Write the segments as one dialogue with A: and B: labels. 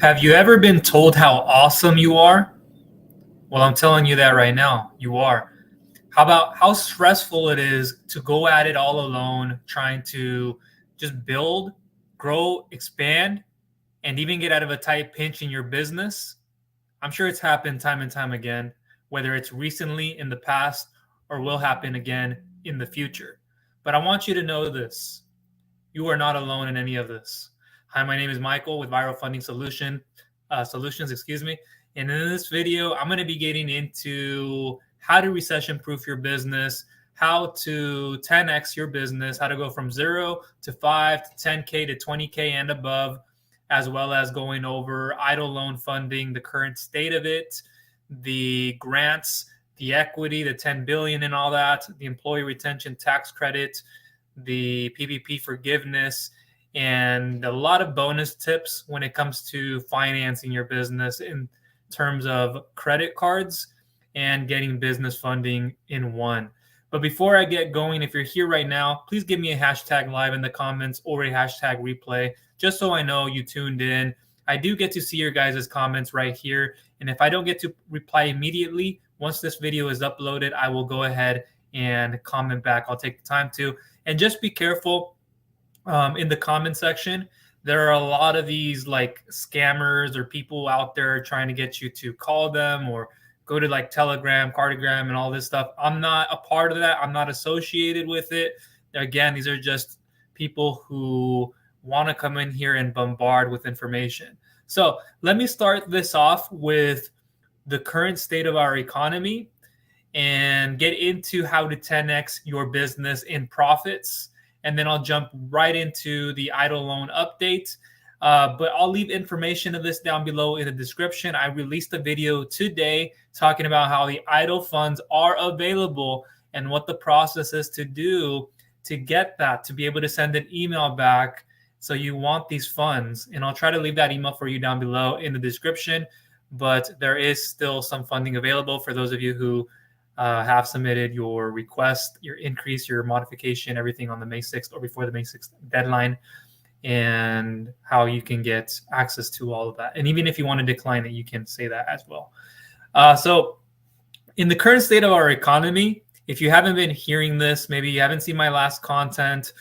A: Have you ever been told how awesome you are? Well, I'm telling you that right now. You are. How about how stressful it is to go at it all alone, trying to just build, grow, expand, and even get out of a tight pinch in your business? I'm sure it's happened time and time again, whether it's recently in the past or will happen again in the future. But I want you to know this. You are not alone in any of this. Hi, my name is Michael with Viral Funding Solutions, excuse me. And in this video, I'm going to be getting into how to recession-proof your business, how to 10x your business, how to go from 0 to 5 to 10K to 20K and above, as well as going over EIDL loan funding, the current state of it, the grants, the equity, the 10 billion and all that, the employee retention tax credit, the PPP forgiveness, and a lot of bonus tips when it comes to financing your business in terms of credit cards and getting business funding in one. But before I get going, if you're here right now, please give me a hashtag live in the comments or a hashtag replay, just so I know you tuned in. I do get to see your guys' comments right here. And if I don't get to reply immediately, once this video is uploaded, I will go ahead and comment back. I'll take the time to. And just be careful in the comment section. There are a lot of these like scammers or people out there trying to get you to call them or go to like Telegram, Cardigram, and all this stuff. I'm not a part of that. I'm not associated with it. Again, these are just people who want to come in here and bombard with information. So let me start this off with the current state of our economy and get into how to 10x your business in profits. And then I'll jump right into the EIDL loan update. But I'll leave information of this down below in the description. I released a video today talking about how the EIDL funds are available and what the process is to do to get that, to be able to send an email back. So you want these funds. And I'll try to leave that email for you down below in the description. But there is still some funding available for those of you who have submitted your request, your increase, your modification, everything on the May 6th or before the May 6th deadline, and how you can get access to all of that. And even if you want to decline it, you can say that as well. So in the current state of our economy, if you haven't been hearing this, maybe you haven't seen my last content,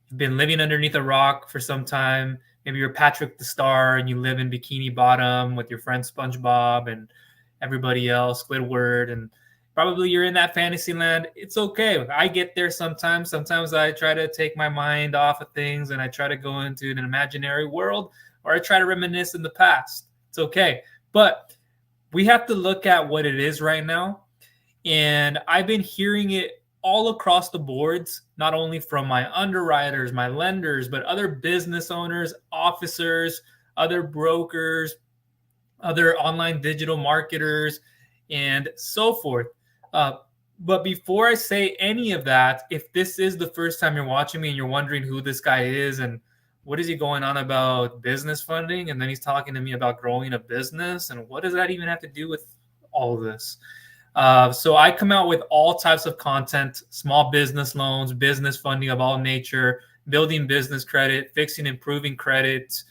A: you've been living underneath a rock for some time, maybe you're Patrick the Star and you live in Bikini Bottom with your friend SpongeBob and everybody else, Squidward, and probably you're in that fantasy land. It's okay. I get there sometimes. Sometimes I try to take my mind off of things and I try to go into an imaginary world, or I try to reminisce in the past. It's okay. But we have to look at what it is right now. And I've been hearing it all across the boards, not only from my underwriters, my lenders, but other business owners, officers, other brokers, other online digital marketers, and so forth. But before I say any of that, if this is the first time you're watching me and you're wondering who this guy is and what is he going on about business funding, and then he's talking to me about growing a business, and what does that even have to do with all of this? So I come out with all types of content: small business loans, business funding of all nature, building business credit, fixing, improving credit,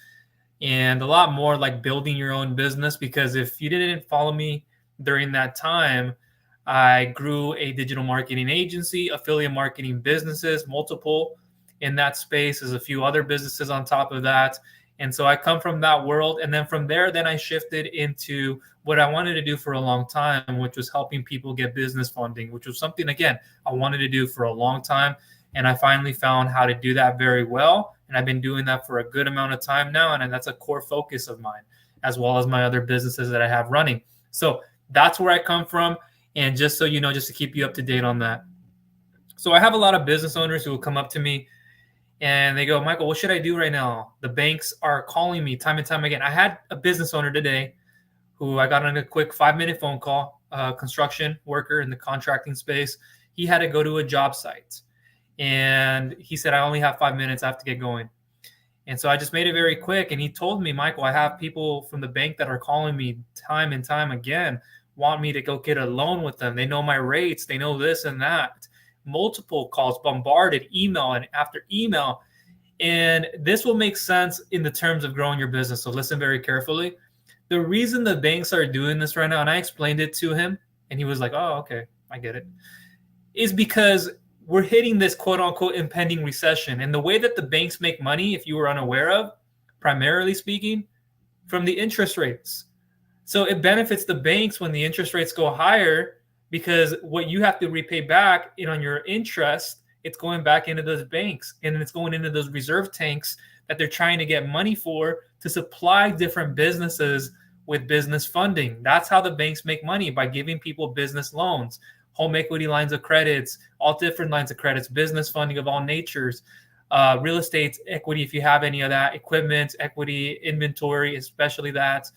A: and a lot more, like building your own business. Because if you didn't follow me during that time, I grew a digital marketing agency, affiliate marketing businesses, multiple in that space. There's a few other businesses on top of that. And so I come from that world. And then from there, then I shifted into what I wanted to do for a long time, which was helping people get business funding, which was something, again, I wanted to do for a long time. And I finally found how to do that very well. And I've been doing that for a good amount of time now. And that's a core focus of mine, as well as my other businesses that I have running. So that's where I come from. And just so you know, just to keep you up to date on that. So I have a lot of business owners who will come up to me and they go, Michael, what should I do right now? The banks are calling me time and time again. I had a business owner today who I got on a quick 5-minute phone call, construction worker in the contracting space. He had to go to a job site. And he said, I only have 5 minutes. I have to get going. And so I just made it very quick. And he told me, Michael, I have people from the bank that are calling me time and time again, want me to go get a loan with them. They know my rates. They know this and that. Multiple calls, bombarded, email and after email. And this will make sense in the terms of growing your business. So listen very carefully. The reason the banks are doing this right now, and I explained it to him, and he was like, oh, okay, I get it, is because we're hitting this quote unquote impending recession. And the way that the banks make money, if you were unaware of, primarily speaking, from the interest rates. So it benefits the banks when the interest rates go higher, because what you have to repay back on your interest, it's going back into those banks, and it's going into those reserve tanks that they're trying to get money for to supply different businesses with business funding. That's how the banks make money, by giving people business loans, home equity lines of credits, all different lines of credits, business funding of all natures, real estate equity if you have any of that, equipment equity, inventory, especially that,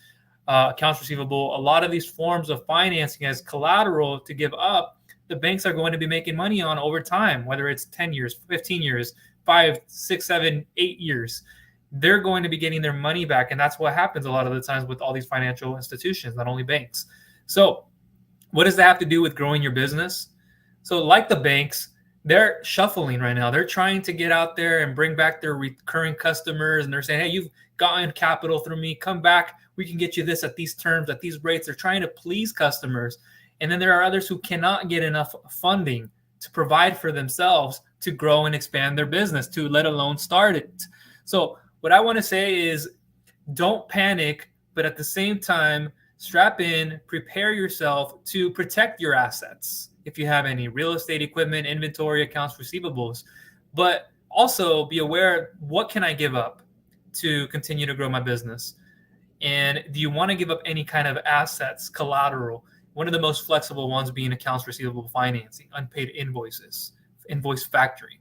A: accounts receivable. A lot of these forms of financing as collateral to give up, the banks are going to be making money on over time, whether it's 10 years, 15 years, 5, 6, 7, 8 years. They're going to be getting their money back. And that's what happens a lot of the times with all these financial institutions, not only banks. So what does that have to do with growing your business? So like the banks, they're shuffling right now. They're trying to get out there and bring back their recurring customers. And they're saying, hey, you've gotten capital through me. Come back. We can get you this at these terms, at these rates. They're trying to please customers. And then there are others who cannot get enough funding to provide for themselves to grow and expand their business, to let alone start it. So what I want to say is, don't panic, but at the same time, strap in, prepare yourself to protect your assets. If you have any real estate, equipment, inventory, accounts receivables, but also be aware, what can I give up to continue to grow my business? And do you want to give up any kind of assets, collateral? One of the most flexible ones being accounts receivable financing, unpaid invoices, invoice factoring.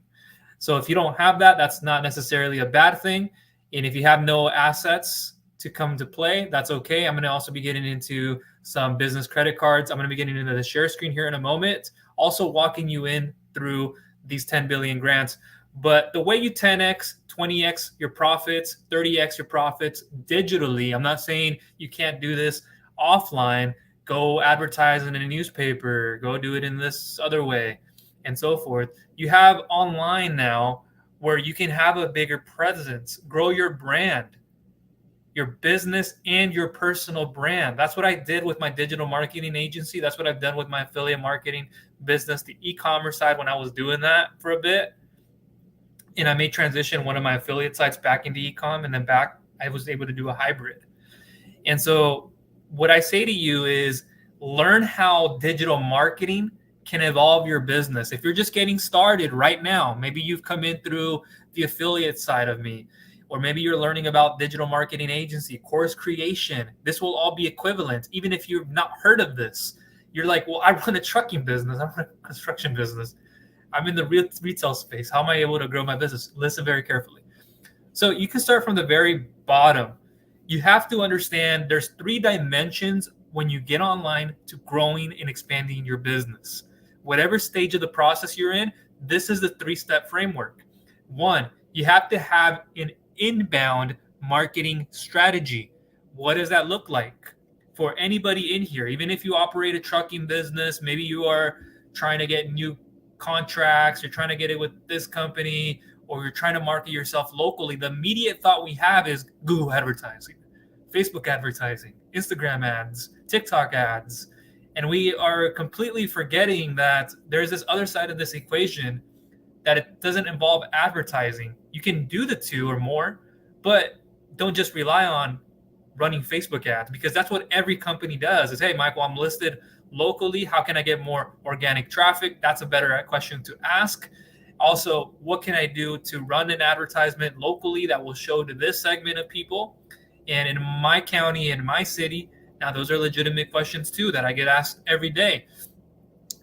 A: So if you don't have that, that's not necessarily a bad thing. And if you have no assets to come to play, that's okay. I'm going to also be getting into some business credit cards. I'm going to be getting into the share screen here in a moment, also walking you in through these 10 billion grants. But the way you 10x, 20x your profits, 30x your profits digitally, I'm not saying you can't do this offline. Go advertise in a newspaper, go do it in this other way, and so forth. You have online now where you can have a bigger presence, grow your brand, your business and your personal brand. That's what I did with my digital marketing agency. That's what I've done with my affiliate marketing business, the e-commerce side, when I was doing that for a bit. And I may transition one of my affiliate sites back into e-com, and then back, I was able to do a hybrid. And so what I say to you is, learn how digital marketing can evolve your business. If you're just getting started right now, maybe you've come in through the affiliate side of me, or maybe you're learning about digital marketing agency, course creation. This will all be equivalent. Even if you've not heard of this, you're like, well, I run a trucking business. I run a construction business. I'm in the retail space. How am I able to grow my business? Listen very carefully. So you can start from the very bottom. You have to understand there's 3 dimensions when you get online to growing and expanding your business. Whatever stage of the process you're in, this is the 3-step framework. 1, you have to have an inbound marketing strategy. What does that look like for anybody in here? Even if you operate a trucking business, maybe you are trying to get new contracts, you're trying to get it with this company, or you're trying to market yourself locally, the immediate thought we have is Google advertising, Facebook advertising, Instagram ads, TikTok ads. And we are completely forgetting that there's this other side of this equation, that it doesn't involve advertising. You can do the 2 or more, but don't just rely on running Facebook ads, because that's what every company does is, hey, Michael, I'm listed locally. How can I get more organic traffic? That's a better question to ask. Also, what can I do to run an advertisement locally that will show to this segment of people? And in my county, in my city, now those are legitimate questions too that I get asked every day.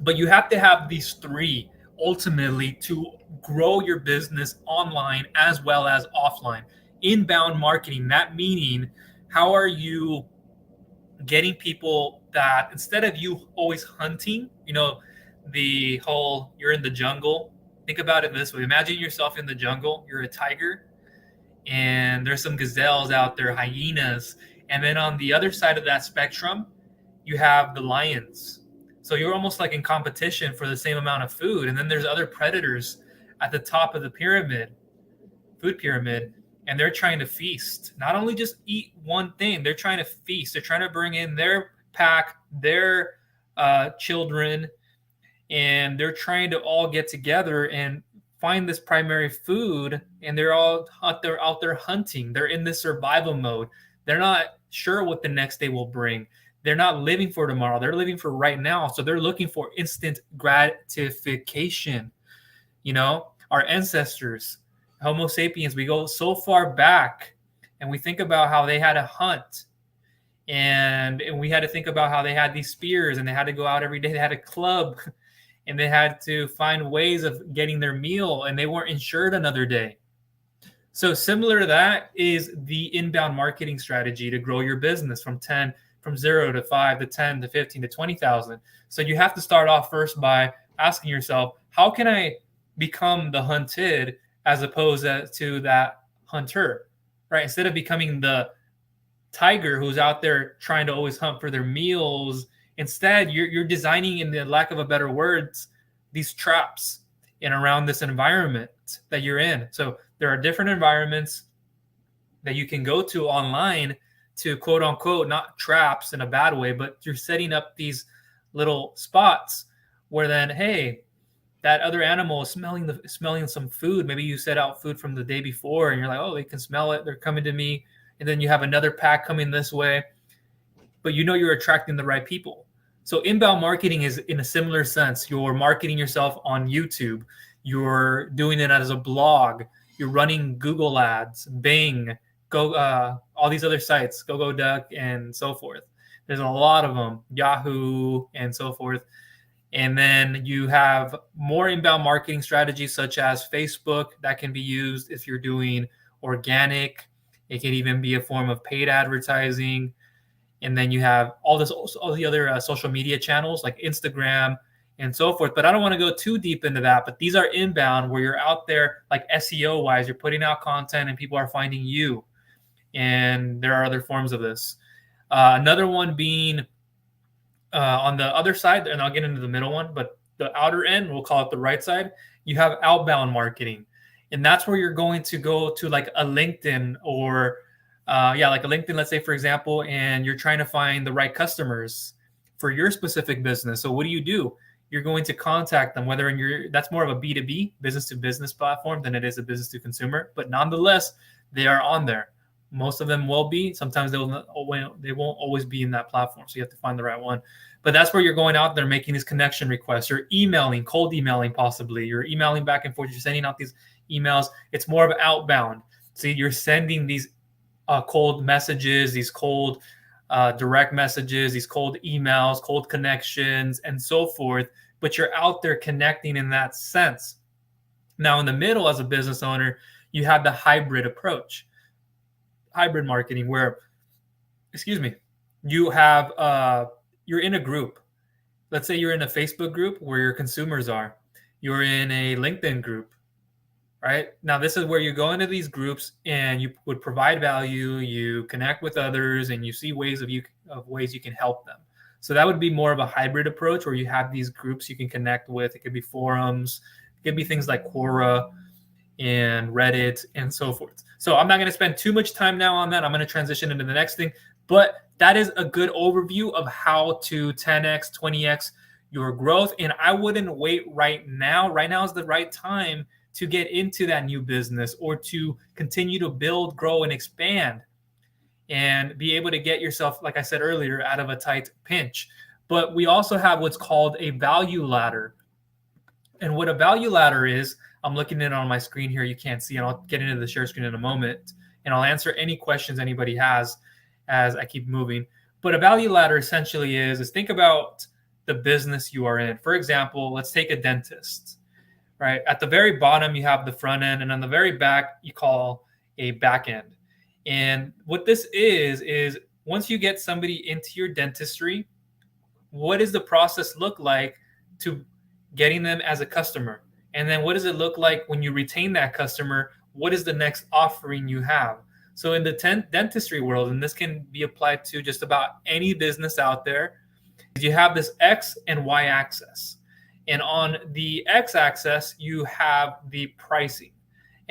A: But you have to have these 3 ultimately to grow your business online as well as offline. Inbound marketing, that meaning, how are you getting people that, instead of you always hunting, the whole you're in the jungle. Think about it this way. Imagine yourself in the jungle. You're a tiger, and there's some gazelles out there, hyenas. And then on the other side of that spectrum, you have the lions. So you're almost like in competition for the same amount of food. And then there's other predators at the top of the pyramid. food pyramid, and they're trying to feast. Not only just eat one thing, they're trying to feast. They're trying to bring in their pack, their children, and they're trying to all get together and find this primary food, and they're all out there hunting. They're in this survival mode. They're not sure what the next day will bring. They're not living for tomorrow. They're living for right now. So they're looking for instant gratification. You know, our ancestors, Homo sapiens, we go so far back, and we think about how they had to hunt, and we had to think about how they had these spears, and they had to go out every day. They had a club, and they had to find ways of getting their meal, and they weren't insured another day. So similar to that is the inbound marketing strategy to grow your business from 0 to 5 to 10 to 15 to 20,000. So you have to start off first by asking yourself, how can I become the hunted as opposed to that hunter, right? Instead of becoming the tiger who's out there trying to always hunt for their meals, instead you're designing, in the lack of a better words, these traps in around this environment that you're in. So there are different environments that you can go to online to, quote unquote, not traps in a bad way, but you're setting up these little spots where then, hey, that other animal is smelling some food. Maybe you set out food from the day before, and you're like, oh, they can smell it. They're coming to me. And then you have another pack coming this way, but you know you're attracting the right people. So inbound marketing is in a similar sense. You're marketing yourself on YouTube. You're doing it as a blog. You're running Google ads, Bing, all these other sites, GoGoDuck, and so forth. There's a lot of them, Yahoo, and so forth. And then you have more inbound marketing strategies such as Facebook that can be used if you're doing organic. It can even be a form of paid advertising. And then you have all the other social media channels like Instagram and so forth. But I don't want to go too deep into that. But these are inbound, where you're out there, like SEO wise, you're putting out content and people are finding you. And there are other forms of this. Another one being on the other side, and I'll get into the middle one, but the outer end, we'll call it the right side, you have outbound marketing. And that's where you're going to go to like a LinkedIn or like a LinkedIn, let's say, for example, and you're trying to find the right customers for your specific business. So what do? You're going to contact them, whether that's more of a B2B, business to business platform than it is a business to consumer, but nonetheless, they are on there. Most of them will be. Sometimes they won't always be in that platform. So you have to find the right one. But that's where you're going out there making these connection requests. You're emailing, cold emailing possibly. You're emailing back and forth. You're sending out these emails. It's more of outbound. So you're sending these cold messages, these cold direct messages, these cold emails, cold connections, and so forth. But you're out there connecting in that sense. Now, in the middle, as a business owner, you have the hybrid approach. Hybrid marketing, where, you have you're in a group. Let's say you're in a Facebook group where your consumers are. You're in a LinkedIn group, right? Now, this is where you go into these groups and you would provide value, you connect with others, and you see ways you can help them. So that would be more of a hybrid approach, where you have these groups you can connect with. It could be forums, it could be things like Quora and Reddit and so forth. So I'm not going to spend too much time now on that. I'm going to transition into the next thing. But that is a good overview of how to 10x, 20x your growth. And I wouldn't wait right now. Right now is the right time to get into that new business or to continue to build, grow, and expand and be able to get yourself, like I said earlier, out of a tight pinch. But we also have what's called a value ladder. And what a value ladder is, I'm looking at it on my screen here. You can't see it. I'll get into the share screen in a moment, and I'll answer any questions anybody has as I keep moving. But a value ladder essentially is think about the business you are in. For example, let's take a dentist, right? At the very bottom, you have the front end, and on the very back, you call a back end. And what this is once you get somebody into your dentistry, what does the process look like to getting them as a customer? And then what does it look like when you retain that customer? What is the next offering you have? So in the dentistry world, and this can be applied to just about any business out there, you have this X and Y axis. And on the X axis, you have the pricing.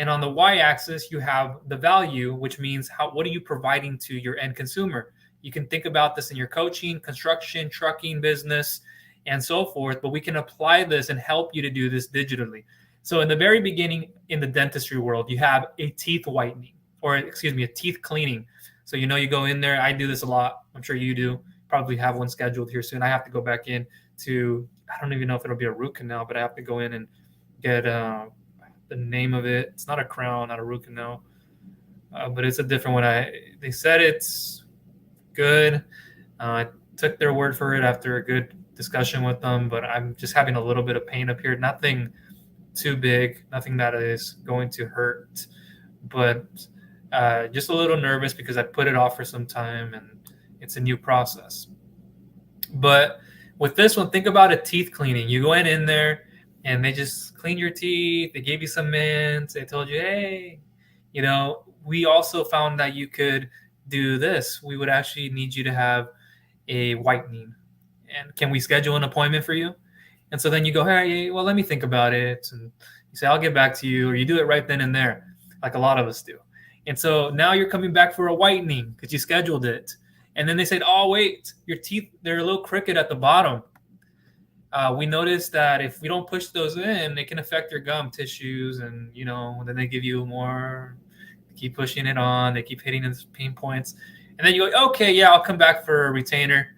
A: And on the y-axis, you have the value, which means what are you providing to your end consumer? You can think about this in your coaching, construction, trucking business, and so forth, but we can apply this and help you to do this digitally. So in the very beginning, in the dentistry world, you have a teeth whitening, or excuse me, a teeth cleaning. So you go in there. I do this a lot. I'm sure you do. Probably have one scheduled here soon. I have to go back in to, I don't even know if it'll be a root canal, but I have to go in and get the name of it. It's not a crown, not a root canal, but it's a different one. They said it's good. I took their word for it after a good discussion with them, but I'm just having a little bit of pain up here. Nothing too big, nothing that is going to hurt, but just a little nervous because I put it off for some time and it's a new process. But with this one, think about a teeth cleaning. You went in there and they just clean your teeth. They gave you some mints. They told you, hey, we also found that you could do this. We would actually need you to have a whitening. And can we schedule an appointment for you? And so then you go, hey, well, let me think about it. And you say, I'll get back to you. Or you do it right then and there, like a lot of us do. And so now you're coming back for a whitening because you scheduled it. And then they said, oh, wait, your teeth, they're a little crooked at the bottom. We noticed that if we don't push those in, they can affect your gum tissues. And, then they give you more, keep pushing it on. They keep hitting those pain points. And then you go, okay, yeah, I'll come back for a retainer.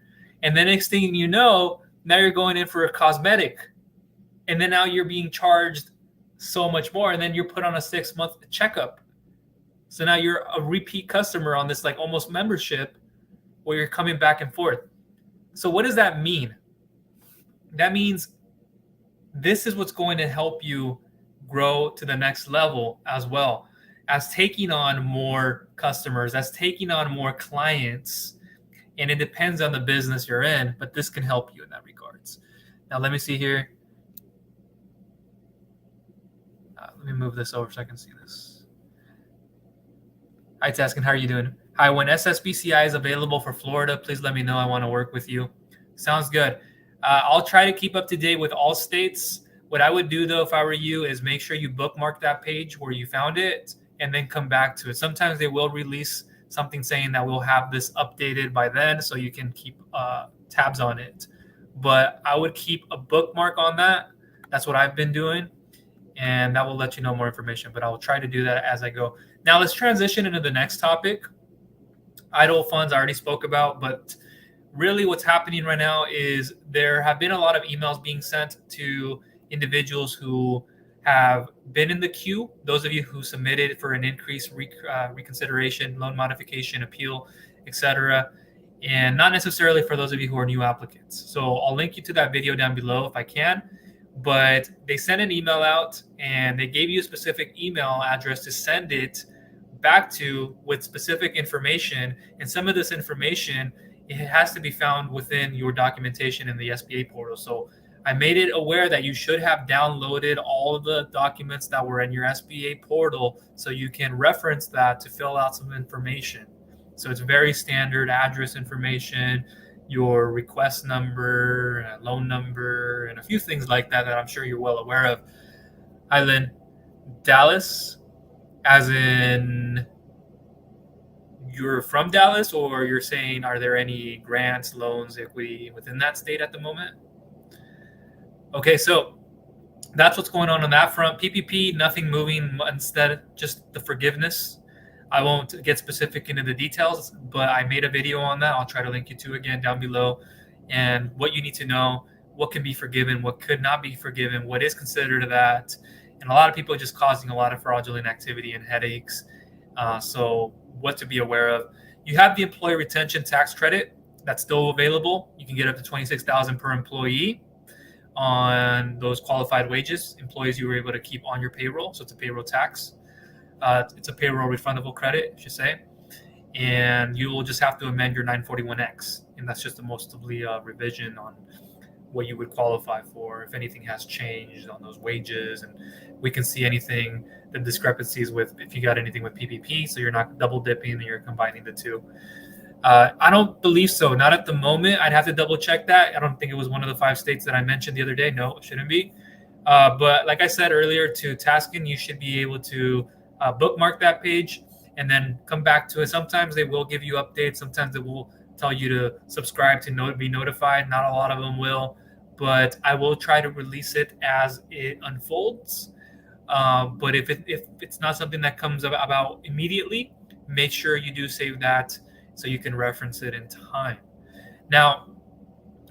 A: And the next thing you know, now you're going in for a cosmetic. And then now you're being charged so much more. And then you're put on a 6-month checkup. So now you're a repeat customer on this like almost membership where you're coming back and forth. So what does that mean? That means this is what's going to help you grow to the next level as well as taking on more customers, as taking on more clients. And it depends on the business you're in, but this can help you in that regards. Now, let me see here. Let me move this over so I can see this. Hi, Taskin. How are you doing? Hi, when SSBCI is available for Florida, please let me know. I want to work with you. Sounds good. I'll try to keep up to date with all states. What I would do, though, if I were you, is make sure you bookmark that page where you found it and then come back to it. Sometimes they will release something saying that we'll have this updated by then, so you can keep tabs on it. But I would keep a bookmark on that. That's what I've been doing, and that will let you know more information. But I will try to do that as I go. Now let's transition into the next topic. Idle funds I already spoke about, but really what's happening right now is there have been a lot of emails being sent to individuals who have been in the queue, those of you who submitted for an increase, reconsideration, loan modification, appeal, etc., and not necessarily for those of you who are new applicants. So I'll link you to that video down below if I can, but they sent an email out and they gave you a specific email address to send it back to with specific information. And some of this information, it has to be found within your documentation in the SBA portal. So I made it aware that you should have downloaded all of the documents that were in your SBA portal so you can reference that to fill out some information. So it's very standard address information, your request number, loan number, and a few things like that that I'm sure you're well aware of. Hi, Lynn. Dallas, as in you're from Dallas, or you're saying, are there any grants, loans, equity within that state at the moment? Okay, so that's what's going on that front. PPP, nothing moving, instead just the forgiveness. I won't get specific into the details, but I made a video on that. I'll try to link you to again down below, and what you need to know, what can be forgiven, what could not be forgiven, what is considered that, and a lot of people are just causing a lot of fraudulent activity and headaches. So what to be aware of. You have the employee retention tax credit that's still available. You can get up to $26,000 per employee on those qualified wages, employees you were able to keep on your payroll. So it's a payroll tax. It's a payroll refundable credit, I should say. And you will just have to amend your 941X. And that's just a mostly revision on what you would qualify for if anything has changed on those wages. And we can see anything, the discrepancies with if you got anything with PPP, so you're not double dipping and you're combining the two. I don't believe so. Not at the moment. I'd have to double check that. I don't think it was one of the 5 states that I mentioned the other day. No, it shouldn't be. But like I said earlier to Taskin, you should be able to bookmark that page and then come back to it. Sometimes they will give you updates. Sometimes they will tell you to subscribe to be notified. Not a lot of them will, but I will try to release it as it unfolds. But if it's not something that comes about immediately, make sure you do save that so you can reference it in time. Now,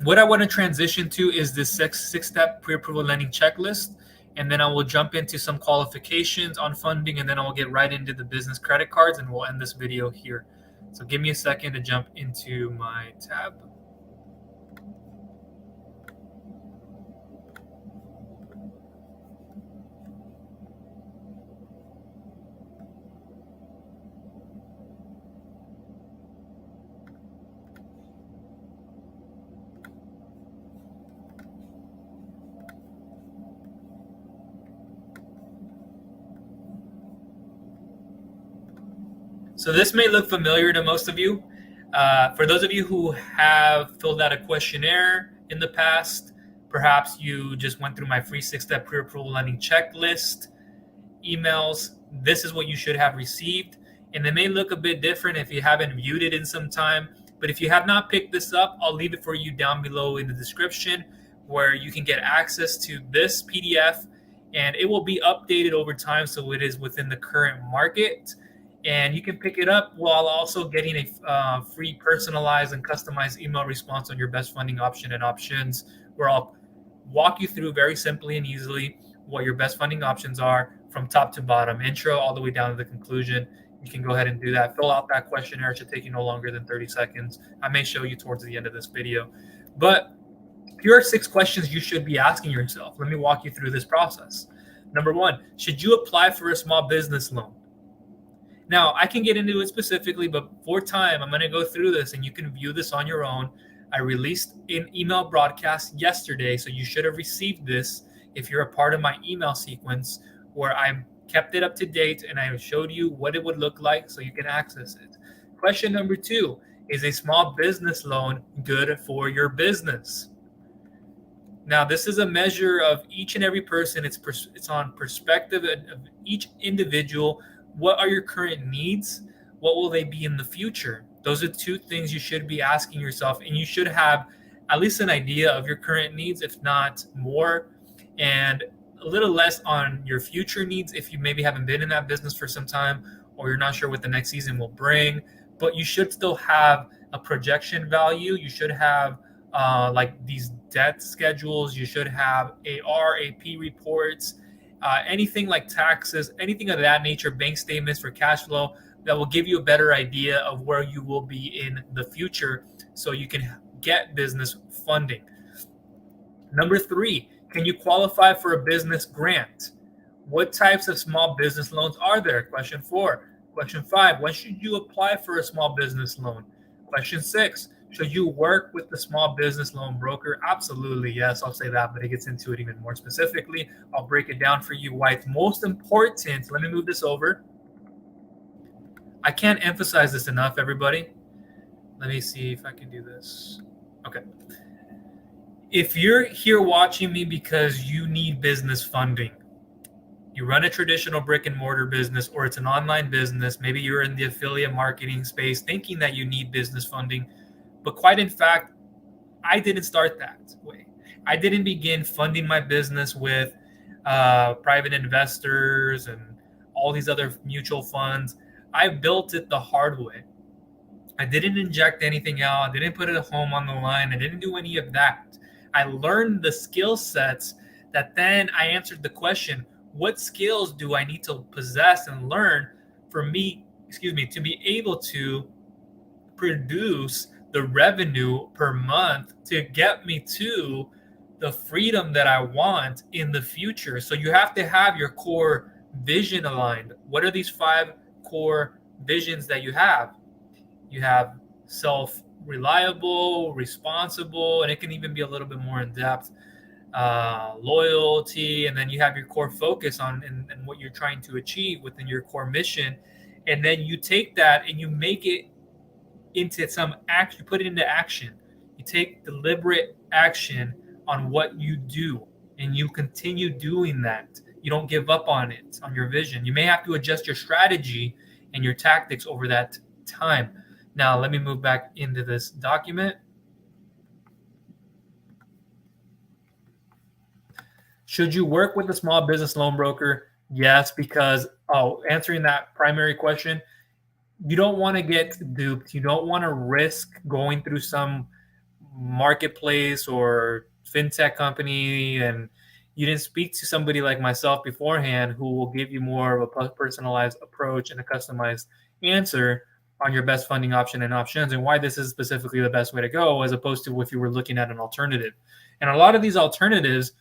A: what I want to transition to is this six-step pre-approval lending checklist, and then I will jump into some qualifications on funding, and then I will get right into the business credit cards, and we'll end this video here. So give me a second to jump into my tab. So this may look familiar to most of you. For those of you who have filled out a questionnaire in the past, perhaps you just went through my free 6-step pre-approval lending checklist emails. This is what you should have received. And they may look a bit different if you haven't viewed it in some time. But if you have not picked this up, I'll leave it for you down below in the description where you can get access to this PDF, and it will be updated over time so it is within the current market. And you can pick it up while also getting a free personalized and customized email response on your best funding option and options, where I'll walk you through very simply and easily what your best funding options are from top to bottom, intro all the way down to the conclusion. You can go ahead and do that. Fill out that questionnaire. It should take you no longer than 30 seconds. I may show you towards the end of this video. But here are 6 questions you should be asking yourself. Let me walk you through this process. Number 1, should you apply for a small business loan? Now, I can get into it specifically, but for time, I'm going to go through this and you can view this on your own. I released an email broadcast yesterday, so you should have received this if you're a part of my email sequence where I kept it up to date and I showed you what it would look like so you can access it. Question number 2, is a small business loan good for your business? Now, this is a measure of each and every person. It's on perspective of each individual. What are your current needs? What will they be in the future? Those are 2 things you should be asking yourself, and you should have at least an idea of your current needs, if not more, and a little less on your future needs if you maybe haven't been in that business for some time or you're not sure what the next season will bring. But you should still have a projection value. You should have like these debt schedules. You should have AR, AP reports, anything like taxes, anything of that nature, bank statements for cash flow that will give you a better idea of where you will be in the future so you can get business funding. Number 3, can you qualify for a business grant? What types of small business loans are there? Question 4. Question 5, when should you apply for a small business loan? Question 6, should you work with the small business loan broker? Absolutely, yes, I'll say that, but it gets into it even more specifically. I'll break it down for you why it's most important. Let me move this over. I can't emphasize this enough, everybody. Let me see if I can do this. Okay. If you're here watching me because you need business funding, you run a traditional brick and mortar business, or it's an online business, maybe you're in the affiliate marketing space thinking that you need business funding, but quite in fact, I didn't start that way. I didn't begin funding my business with private investors and all these other mutual funds. I built it the hard way. I didn't inject anything out. I didn't put it at home on the line. I didn't do any of that. I learned the skill sets that then I answered the question, what skills do I need to possess and learn for me, to be able to produce the revenue per month to get me to the freedom that I want in the future. So you have to have your core vision aligned. What are these 5 core visions that you have? You have self-reliable, responsible, and it can even be a little bit more in depth, loyalty, and then you have your core focus on and what you're trying to achieve within your core mission. And then you take that and you make it into some action, you put it into action. You take deliberate action on what you do and you continue doing that. You don't give up on it, on your vision. You may have to adjust your strategy and your tactics over that time. Now, let me move back into this document. Should you work with a small business loan broker? Yes, because answering that primary question, you don't want to get duped. You don't want to risk going through some marketplace or fintech company and you didn't speak to somebody like myself beforehand who will give you more of a personalized approach and a customized answer on your best funding option and options and why this is specifically the best way to go, as opposed to if you were looking at an alternative. And a lot of these alternatives,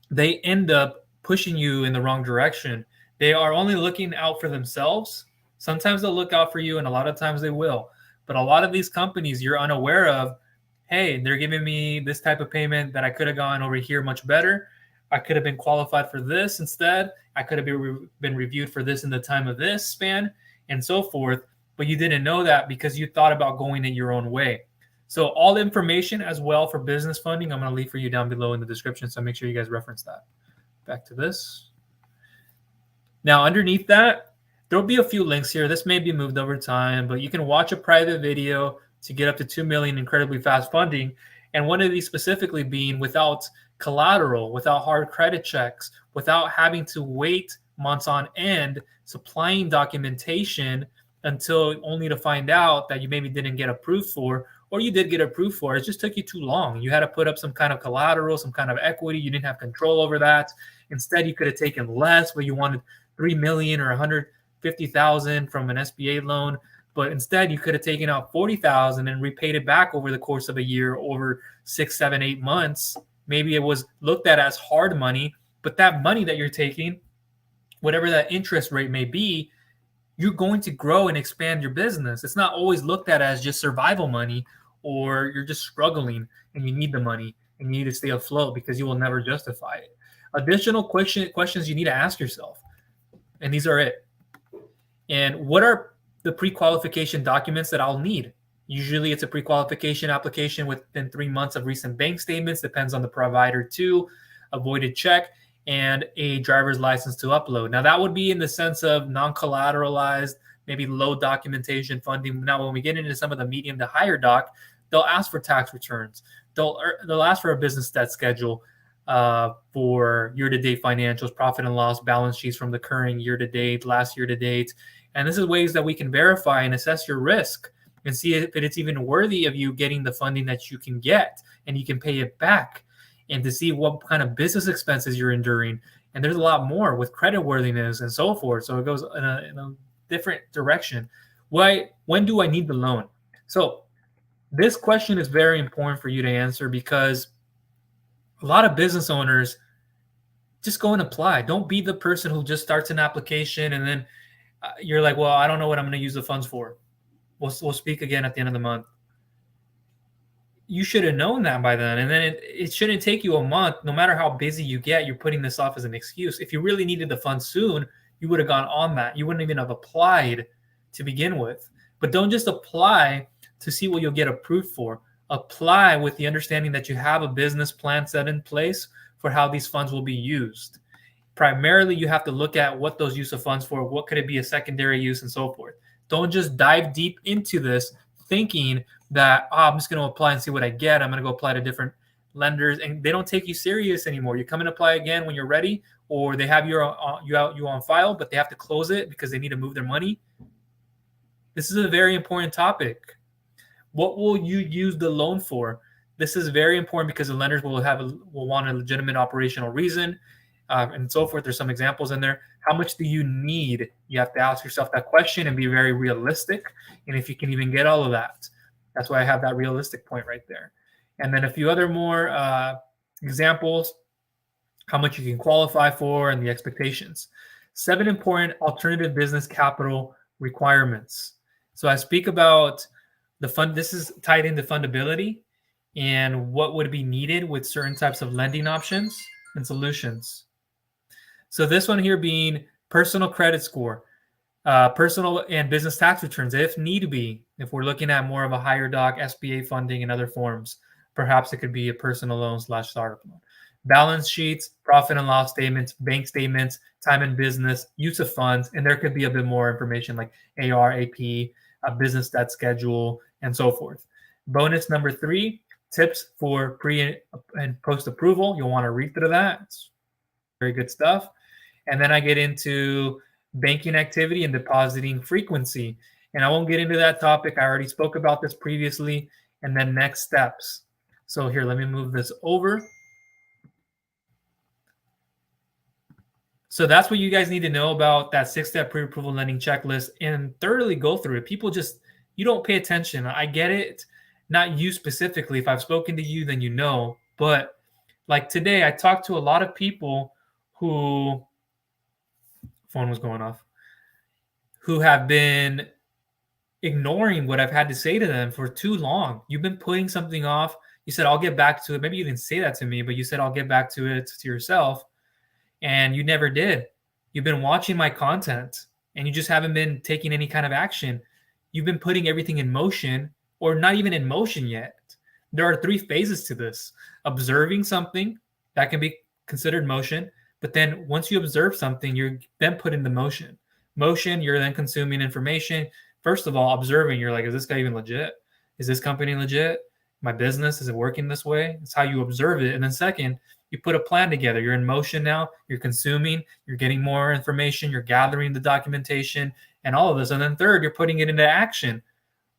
A: they end up pushing you in the wrong direction. They are only looking out for themselves. Sometimes they'll look out for you, and a lot of times they will. But a lot of these companies you're unaware of, hey, they're giving me this type of payment that I could have gone over here much better. I could have been qualified for this instead. I could have been reviewed for this in the time of this span and so forth. But you didn't know that because you thought about going it your own way. So all the information as well for business funding, I'm going to leave for you down below in the description. So make sure you guys reference that. Back to this. Now, underneath that, there'll be a few links here. This may be moved over time, but you can watch a private video to get up to 2 million incredibly fast funding. And one of these specifically being without collateral, without hard credit checks, without having to wait months on end, supplying documentation until only to find out that you maybe didn't get approved for, or you did get approved for. It just took you too long. You had to put up some kind of collateral, some kind of equity. You didn't have control over that. Instead, you could have taken less, but you wanted 3 million or 150,000 from an SBA loan. But instead, you could have taken out 40,000 and repaid it back over the course of a year, over 6, 7, 8 months. Maybe it was looked at as hard money, but that money that you're taking, whatever that interest rate may be, you're going to grow and expand your business. It's not always looked at as just survival money, or you're just struggling and you need the money and you need to stay afloat because you will never justify it. Additional questions you need to ask yourself, and these are it. And what are the pre-qualification documents that I'll need? Usually it's a pre-qualification application within 3 months of recent bank statements, depends on the provider too, a voided check, and a driver's license to upload. Now that would be in the sense of non-collateralized, maybe low documentation funding. Now when we get into some of the medium to higher doc, they'll ask for tax returns. They'll ask for a business debt schedule for year-to-date financials, profit and loss, balance sheets from the current year-to-date, last year-to-date. And this is ways that we can verify and assess your risk and see if it's even worthy of you getting the funding that you can get and you can pay it back, and to see what kind of business expenses you're enduring. And there's a lot more with creditworthiness and so forth. So it goes in a different direction. When do I need the loan? So this question is very important for you to answer, because a lot of business owners just go and apply. Don't be the person who just starts an application and then you're like, well, I don't know what I'm going to use the funds for. We'll speak again at the end of the month. You should have known that by then. And then it shouldn't take you a month. No matter how busy you get, you're putting this off as an excuse. If you really needed the funds soon, you would have gone on that. You wouldn't even have applied to begin with. But don't just apply to see what you'll get approved for. Apply with the understanding that you have a business plan set in place for how these funds will be used. Primarily, you have to look at what those use of funds for, what could it be a secondary use, and so forth. Don't just dive deep into this thinking that, I'm just going to apply and see what I get. I'm going to go apply to different lenders, and they don't take you serious anymore. You come and apply again when you're ready, or they have you on file, but they have to close it because they need to move their money. This is a very important topic. What will you use the loan for? This is very important because the lenders will want a legitimate operational reason, and so forth. There's some examples in there. How much do you need? You have to ask yourself that question and be very realistic. And if you can even get all of that, that's why I have that realistic point right there. And then a few other more examples, how much you can qualify for and the expectations. 7 important alternative business capital requirements. So I speak about the fund. This is tied into fundability and what would be needed with certain types of lending options and solutions. So this one here being personal credit score, personal and business tax returns, if need be. If we're looking at more of a higher doc, SBA funding and other forms, perhaps it could be a personal loan / startup loan. balance sheets, profit and loss statements, bank statements, time and business, use of funds, and there could be a bit more information like AR, AP, business debt schedule, and so forth. Bonus number 3, tips for pre and post approval. You'll want to read through that. It's very good stuff. And then I get into banking activity and depositing frequency. And I won't get into that topic. I already spoke about this previously. And then next steps. So here, let me move this over. So that's what you guys need to know about that 6-step pre-approval lending checklist and thoroughly go through it. People just, you don't pay attention. I get it. Not you specifically. If I've spoken to you, then you know. But like today, I talked to a lot of people who, phone was going off, who have been ignoring what I've had to say to them for too long. You've been putting something off. You said, I'll get back to it. Maybe you didn't say that to me, but you said, I'll get back to it to yourself. And you never did. You've been watching my content and you just haven't been taking any kind of action. You've been putting everything in motion or not even in motion yet. There are 3 phases to this. Observing something, that can be considered motion. But then once you observe something, you're then put into motion. Motion, you're then consuming information. First of all, observing, you're like, is this guy even legit? Is this company legit? My business, is it working this way? It's how you observe it. And then second, you put a plan together. You're in motion now. You're consuming. You're getting more information. You're gathering the documentation and all of this. And then third, you're putting it into action.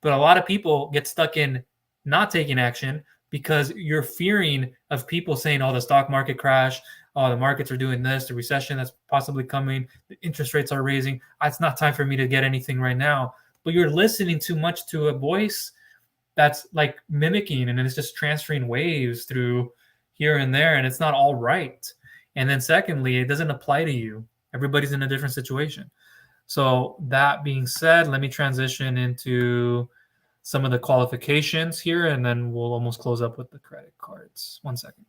A: But a lot of people get stuck in not taking action because you're fearing of people saying, oh, the stock market crash. Oh, the markets are doing this. The recession that's possibly coming. The interest rates are raising. It's not time for me to get anything right now. But you're listening too much to a voice that's like mimicking, and it's just transferring waves through here and there, and it's not all right. And then secondly, it doesn't apply to you. Everybody's in a different situation. So that being said, let me transition into some of the qualifications here, and then we'll almost close up with the credit cards. 1 second.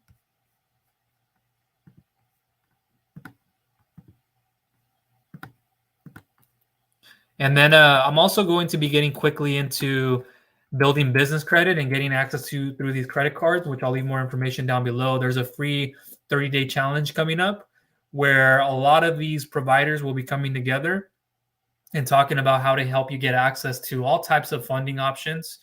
A: And then I'm also going to be getting quickly into building business credit and getting access to through these credit cards, which I'll leave more information down below. There's a free 30-day challenge coming up where a lot of these providers will be coming together and talking about how to help you get access to all types of funding options.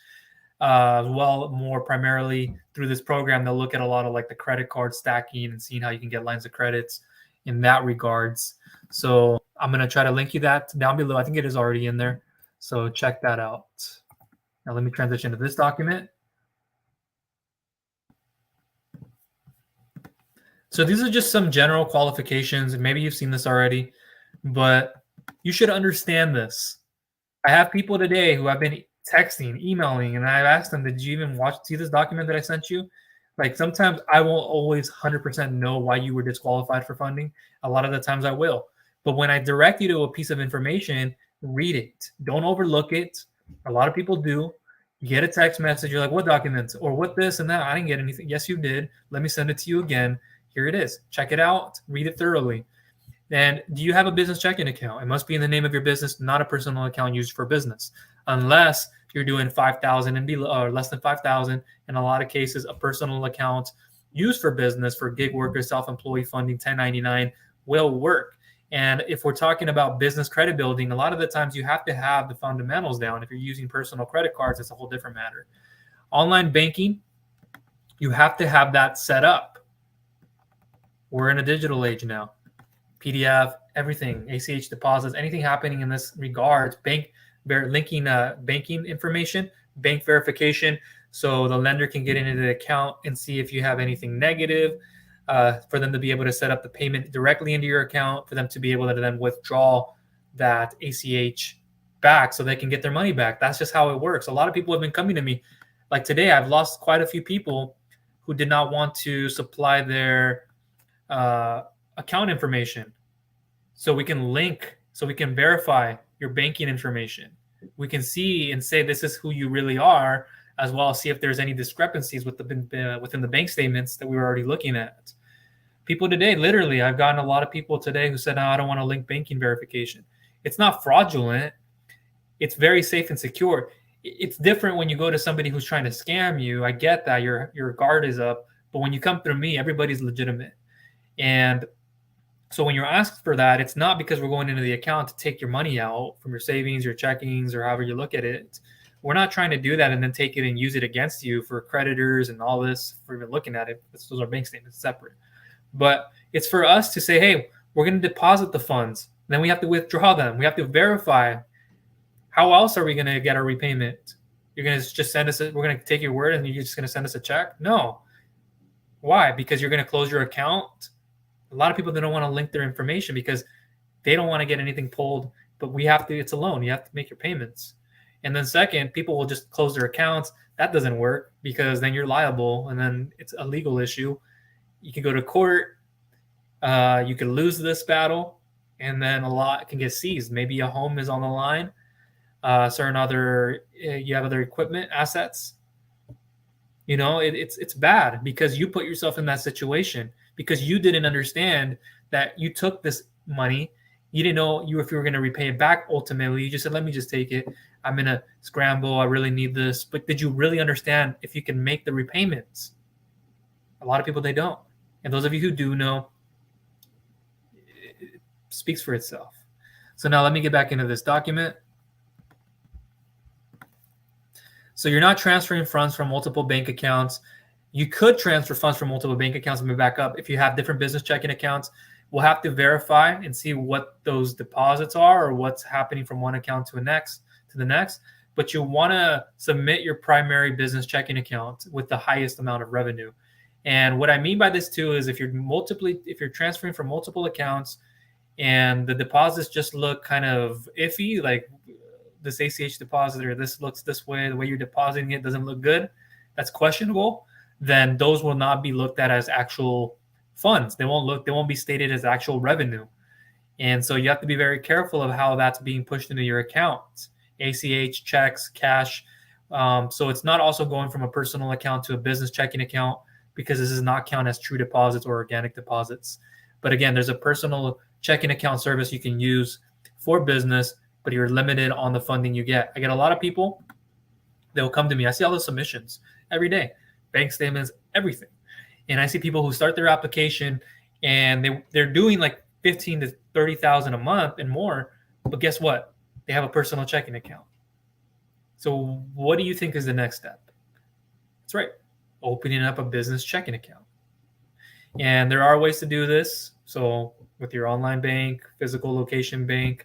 A: Well, more primarily through this program, they'll look at a lot of like the credit card stacking and seeing how you can get lines of credits in that regards. So I'm going to try to link you that down below. I think it is already in there. So check that out. Now let me transition to this document. So these are just some general qualifications, and maybe you've seen this already, but you should understand this. I have people today who have been texting, emailing, and I've asked them, did you even see this document that I sent you? Like sometimes I won't always 100% know why you were disqualified for funding. A lot of the times I will. But when I direct you to a piece of information, read it. Don't overlook it. A lot of people do. You get a text message. You're like, what documents? Or what this and that? I didn't get anything. Yes, you did. Let me send it to you again. Here it is. Check it out. Read it thoroughly. And do you have a business checking account? It must be in the name of your business, not a personal account used for business. Unless you're doing 5,000 and below, or less than 5,000. In a lot of cases, a personal account used for business for gig workers, self-employed funding, 1099 will work. And if we're talking about business credit building, a lot of the times you have to have the fundamentals down. If you're using personal credit cards, it's a whole different matter. Online banking, you have to have that set up. We're in a digital age now. PDF, everything, ACH deposits, anything happening in this regards, linking banking information, bank verification, so the lender can get into the account and see if you have anything negative, for them to be able to set up the payment directly into your account, for them to be able to then withdraw that ACH back so they can get their money back. That's just how it works. A lot of people have been coming to me. Like today, I've lost quite a few people who did not want to supply their account information. So we can link, so we can verify your banking information. We can see and say this is who you really are, as well as see if there's any discrepancies within the bank statements that we were already looking at. People today, literally, I've gotten a lot of people today who said, no, I don't want to link banking verification. It's not fraudulent. It's very safe and secure. It's different when you go to somebody who's trying to scam you. I get that your guard is up, But when you come through me, everybody's legitimate. And so when you're asked for that, it's not because we're going into the account to take your money out from your savings, your checkings, or however you look at it. We're not trying to do that and then take it and use it against you for creditors and all this for even looking at it. Those are bank statements separate. But it's for us to say, hey, we're going to deposit the funds. Then we have to withdraw them. We have to verify. How else are we going to get our repayment? You're going to just send us, we're going to take your word and you're just going to send us a check? No. Why? Because you're going to close your account. A lot of people, they don't want to link their information because they don't want to get anything pulled, but we have to, it's a loan. You have to make your payments. And then second, people will just close their accounts. That doesn't work because then you're liable and then it's a legal issue. You can go to court. You can lose this battle and then a lot can get seized. Maybe a home is on the line. Certain other, you have other equipment, assets. You know, it's bad because you put yourself in that situation because you didn't understand that you took this money. You didn't know if you were going to repay it back ultimately. You just said, let me just take it. I'm in a scramble. I really need this. But did you really understand if you can make the repayments? A lot of people, they don't. And those of you who do know, it speaks for itself. So now let me get back into this document. So you're not transferring funds from multiple bank accounts. You could transfer funds from multiple bank accounts. Let me back up. If you have different business checking accounts, we'll have to verify and see what those deposits are or what's happening from one account to the next. But you want to submit your primary business checking account with the highest amount of revenue. And what I mean by this too is if you're transferring from multiple accounts and the deposits just look kind of iffy, like this ACH deposit or this looks this way, the way you're depositing it doesn't look good, that's questionable, then those will not be looked at as actual funds. They won't be stated as actual revenue. And so you have to be very careful of how that's being pushed into your account. ACH, checks, cash. So it's not also going from a personal account to a business checking account because this does not count as true deposits or organic deposits. But again, there's a personal checking account service you can use for business, but you're limited on the funding you get. I get a lot of people, they'll come to me. I see all the submissions every day, bank statements, everything. And I see people who start their application and they're doing like 15 to 30,000 a month and more. But guess what? They have a personal checking account. So what do you think is the next step? That's right. Opening up a business checking account. And there are ways to do this. So with your online bank, physical location bank,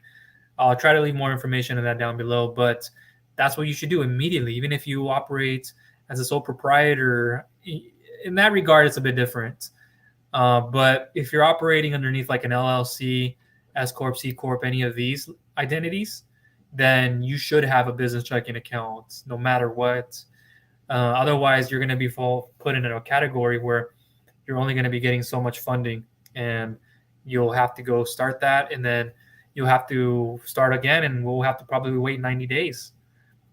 A: I'll try to leave more information on that down below, but that's what you should do immediately. Even if you operate as a sole proprietor, in that regard, it's a bit different. But if you're operating underneath like an LLC, S Corp, C Corp, any of these identities, then you should have a business checking account no matter what. Otherwise, you're going to be put into a category where you're only going to be getting so much funding and you'll have to go start that and then you'll have to start again and we'll have to probably wait 90 days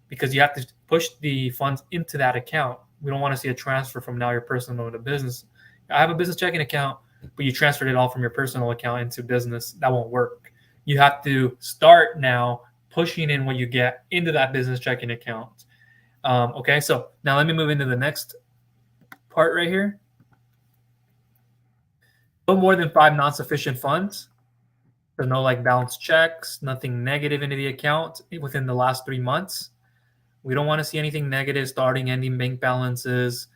A: because you have to push the funds into that account. We don't want to see a transfer from now your personal to business. I have a business checking account, but you transferred it all from your personal account into business. That won't work. You have to start now pushing in what you get into that business checking account. Okay, so now let me move into the next part right here. No more than 5 non-sufficient funds. So no like balance checks, nothing negative into the account within the last 3 months. We don't want to see anything negative, starting, ending bank balances,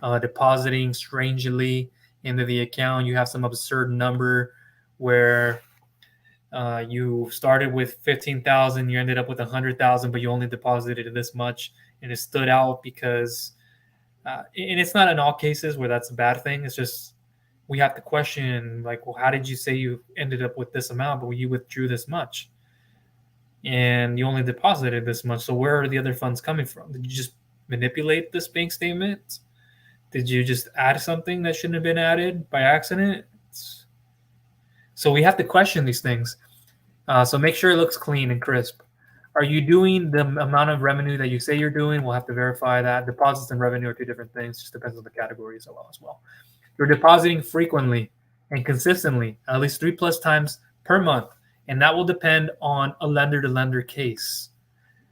A: depositing strangely into the account. You have some absurd number where you started with 15,000, you ended up with 100,000, but you only deposited this much, and it stood out because, and it's not in all cases where that's a bad thing. It's just we have to question, like, well, how did you say you ended up with this amount, but you withdrew this much? And you only deposited this much. So where are the other funds coming from? Did you just manipulate this bank statement? Did you just add something that shouldn't have been added by accident? So we have to question these things. So make sure it looks clean and crisp. Are you doing the amount of revenue that you say you're doing? We'll have to verify that. Deposits and revenue are two different things. Just depends on the categories as well. You're depositing frequently and consistently, at least 3+ times per month. And that will depend on a lender-to-lender case.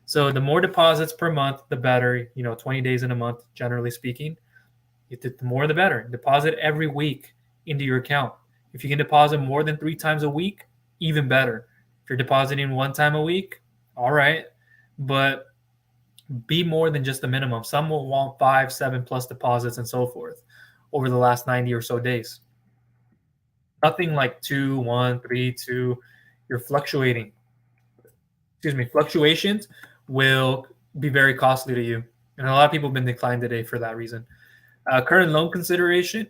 A: So the more deposits per month, the better, 20 days in a month, generally speaking. The more the better. Deposit every week into your account. If you can deposit more than 3 times a week, even better. If you're depositing 1 time a week, all right, but be more than just the minimum. Some will want 5, 7 plus deposits and so forth over the last 90 or so days. Nothing like 2, 1, 3, 2. You're fluctuating. Fluctuations will be very costly to you. And a lot of people have been declined today for that reason. Current loan consideration.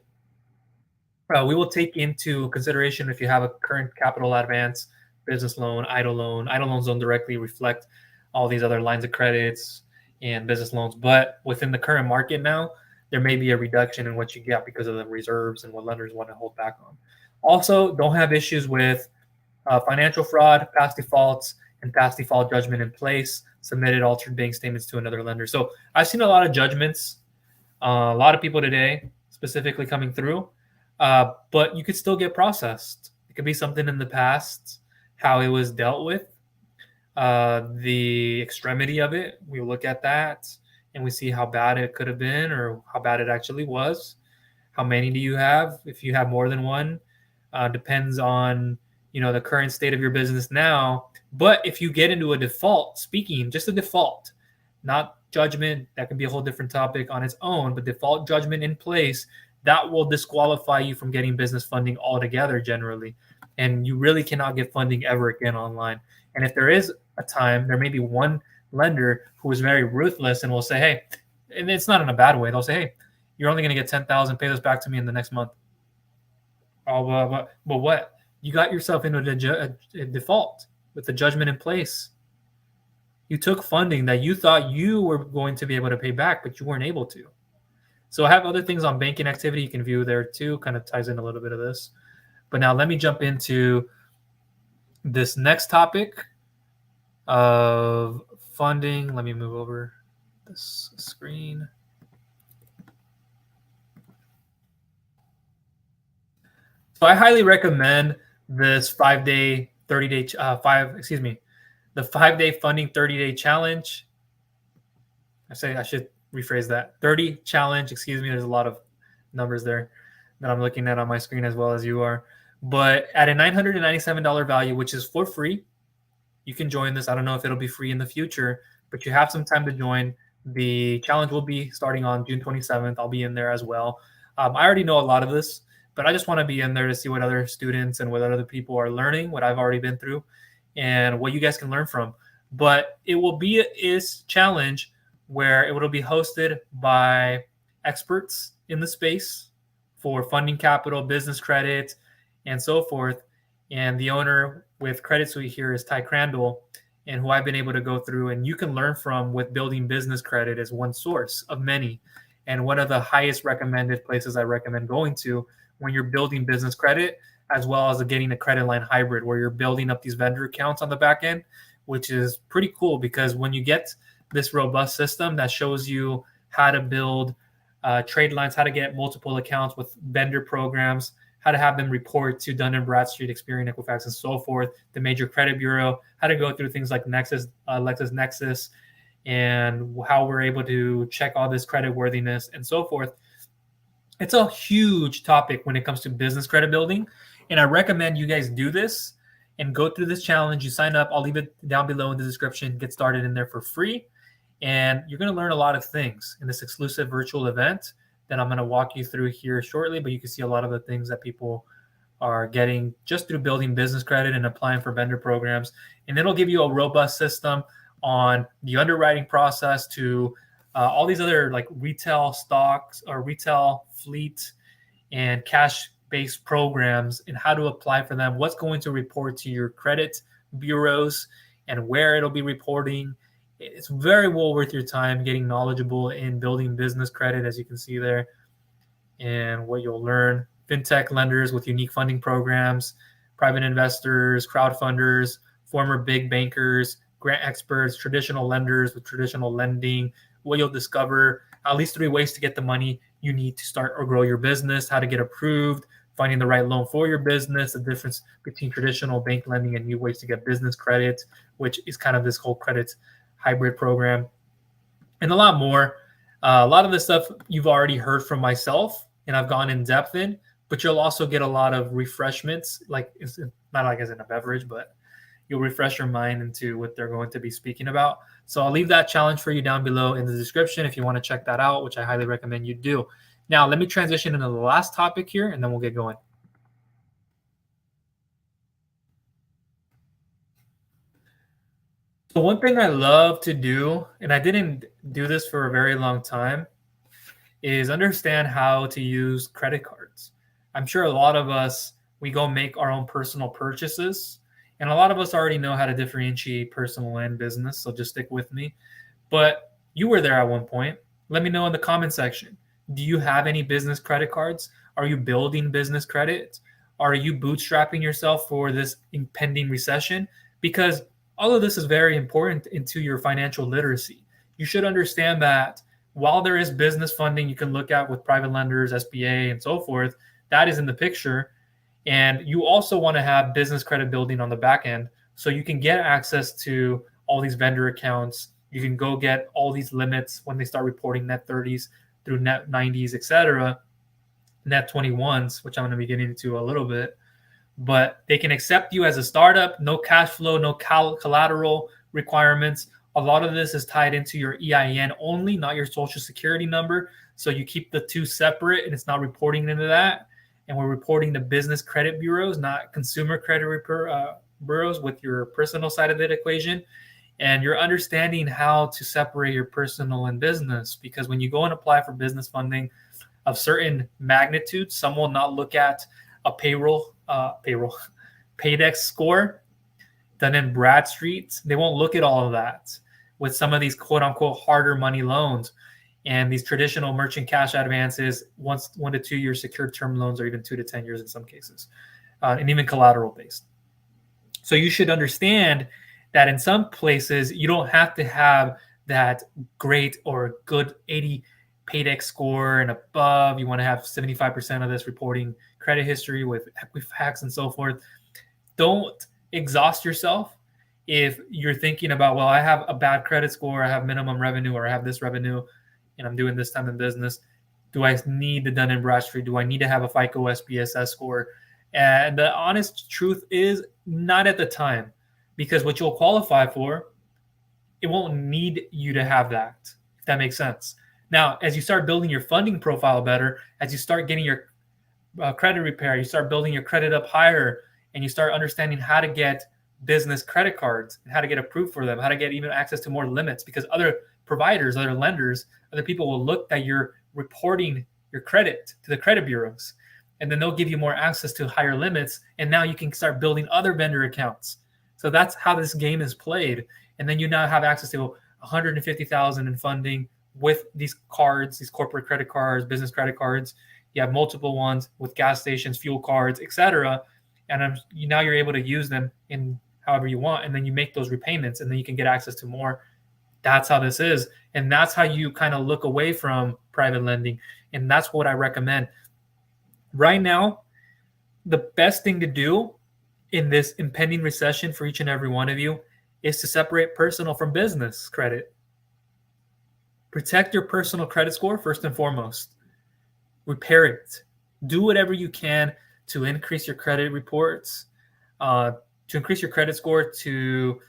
A: We will take into consideration if you have a current capital advance, business loan, EIDL loan. EIDL loans don't directly reflect all these other lines of credits and business loans. But within the current market now, there may be a reduction in what you get because of the reserves and what lenders want to hold back on. Also, don't have issues with financial fraud, past defaults, and past default judgment in place, submitted altered bank statements to another lender. So I've seen a lot of judgments, a lot of people today specifically coming through, but you could still get processed. It could be something in the past, how it was dealt with, the extremity of it. We look at that and we see how bad it could have been or how bad it actually was. How many do you have? If you have more than one, depends on the current state of your business now. But if you get into a default, just a default, not judgment, that can be a whole different topic on its own, but default judgment in place, that will disqualify you from getting business funding altogether generally. And you really cannot get funding ever again online. And if there is a time, there may be one lender who is very ruthless and will say, hey, and it's not in a bad way. They'll say, hey, you're only going to get 10,000, pay this back to me in the next month. Oh, but what? You got yourself into a default with the judgment in place. You took funding that you thought you were going to be able to pay back, but you weren't able to. So I have other things on banking activity you can view there too, kind of ties in a little bit of this. But now let me jump into this next topic of funding. Let me move over this screen. So I highly recommend this 5-day, 30-day, the 5-day funding 30-day challenge. I should rephrase that. 30 challenge, there's a lot of numbers there that I'm looking at on my screen as well as you are. But at a $997 value, which is for free, you can join this. I don't know if it'll be free in the future, but you have some time to join. The challenge will be starting on June 27th. I'll be in there as well. I already know a lot of this, but I just want to be in there to see what other students and what other people are learning, what I've already been through, and what you guys can learn from. But it will be a challenge where it will be hosted by experts in the space for funding capital, business credit, and so forth. And the owner with Credit Suite here is Ty Crandall, and who I've been able to go through and you can learn from with building business credit as one source of many. And one of the highest recommended places I recommend going to when you're building business credit, as well as getting a credit line hybrid where you're building up these vendor accounts on the back end, which is pretty cool because when you get this robust system that shows you how to build trade lines, how to get multiple accounts with vendor programs, how to have them report to Dun & Bradstreet, Experian, Equifax, and so forth, the major credit bureau, how to go through things like LexisNexis, and how we're able to check all this credit worthiness and so forth. It's a huge topic when it comes to business credit building. And I recommend you guys do this and go through this challenge. You sign up. I'll leave it down below in the description. Get started in there for free. And you're going to learn a lot of things in this exclusive virtual event that I'm going to walk you through here shortly. But you can see a lot of the things that people are getting just through building business credit and applying for vendor programs. And it'll give you a robust system on the underwriting process to all these other like retail stocks or retail fleet and cash-based programs and how to apply for them, what's going to report to your credit bureaus and where it'll be reporting. It's very well worth your time getting knowledgeable in building business credit, as you can see there, and what you'll learn. Fintech lenders with unique funding programs, private investors, crowdfunders, former big bankers, grant experts, traditional lenders with traditional lending. What you'll discover, at least 3 ways to get the money you need to start or grow your business, how to get approved, finding the right loan for your business, the difference between traditional bank lending and new ways to get business credit, which is kind of this whole credit hybrid program, and a lot more. A lot of this stuff you've already heard from myself and I've gone in depth in, but you'll also get a lot of refreshments, like it's not like as in a beverage, but you'll refresh your mind into what they're going to be speaking about. So I'll leave that challenge for you down below in the description if you want to check that out, which I highly recommend you do. Now, let me transition into the last topic here, and then we'll get going. So one thing I love to do, and I didn't do this for a very long time, is understand how to use credit cards. I'm sure a lot of us, we go make our own personal purchases, and a lot of us already know how to differentiate personal and business, so just stick with me. But you were there at one point. Let me know in the comment section. Do you have any business credit cards? Are you building business credit? Are you bootstrapping yourself for this impending recession? Because all of this is very important into your financial literacy. You should understand that while there is business funding you can look at with private lenders, SBA, and so forth, that is in the picture. And you also want to have business credit building on the back end so you can get access to all these vendor accounts. You can go get all these limits when they start reporting net 30s through net 90s, etc., net 21s, which I'm going to be getting into a little bit. But they can accept you as a startup, no cash flow, no collateral requirements. A lot of this is tied into your EIN only, not your social security number. So you keep the two separate and it's not reporting into that. And we're reporting to business credit bureaus, not consumer credit bureaus with your personal side of the equation. And you're understanding how to separate your personal and business, because when you go and apply for business funding of certain magnitude, some will not look at a Paydex score done in Bradstreet. They won't look at all of that with some of these quote unquote harder money loans and these traditional merchant cash advances, 1 to 2 year secured term loans, or even 2 to 10 years in some cases, and even collateral based. So you should understand that in some places you don't have to have that great or good 80 Paydex score and above. You want to have 75% of this reporting credit history with Equifax and so forth. Don't exhaust yourself if you're thinking about, well, I have a bad credit score, I have minimum revenue, or I have this revenue, and I'm doing this time in business. Do I need the Dun & Bradstreet? Do I need to have a FICO SPSS score? And the honest truth is not at the time, because what you'll qualify for, it won't need you to have that, if that makes sense. Now, as you start building your funding profile better, as you start getting your credit repair, you start building your credit up higher, and you start understanding how to get business credit cards and how to get approved for them, how to get even access to more limits, because other providers, other lenders, other people will look that you're reporting your credit to the credit bureaus, and then they'll give you more access to higher limits, and now you can start building other vendor accounts. So that's how this game is played. And then you now have access to 150,000 in funding with these cards, these corporate credit cards, business credit cards. You have multiple ones with gas stations, fuel cards, etc. And now you're able to use them in however you want, and then you make those repayments, and then you can get access to more. That's how this is, and that's how you kind of look away from private lending, and that's what I recommend. Right now, the best thing to do in this impending recession for each and every one of you is to separate personal from business credit. Protect your personal credit score first and foremost. Repair it. Do whatever you can to increase your credit reports, to increase your credit score, to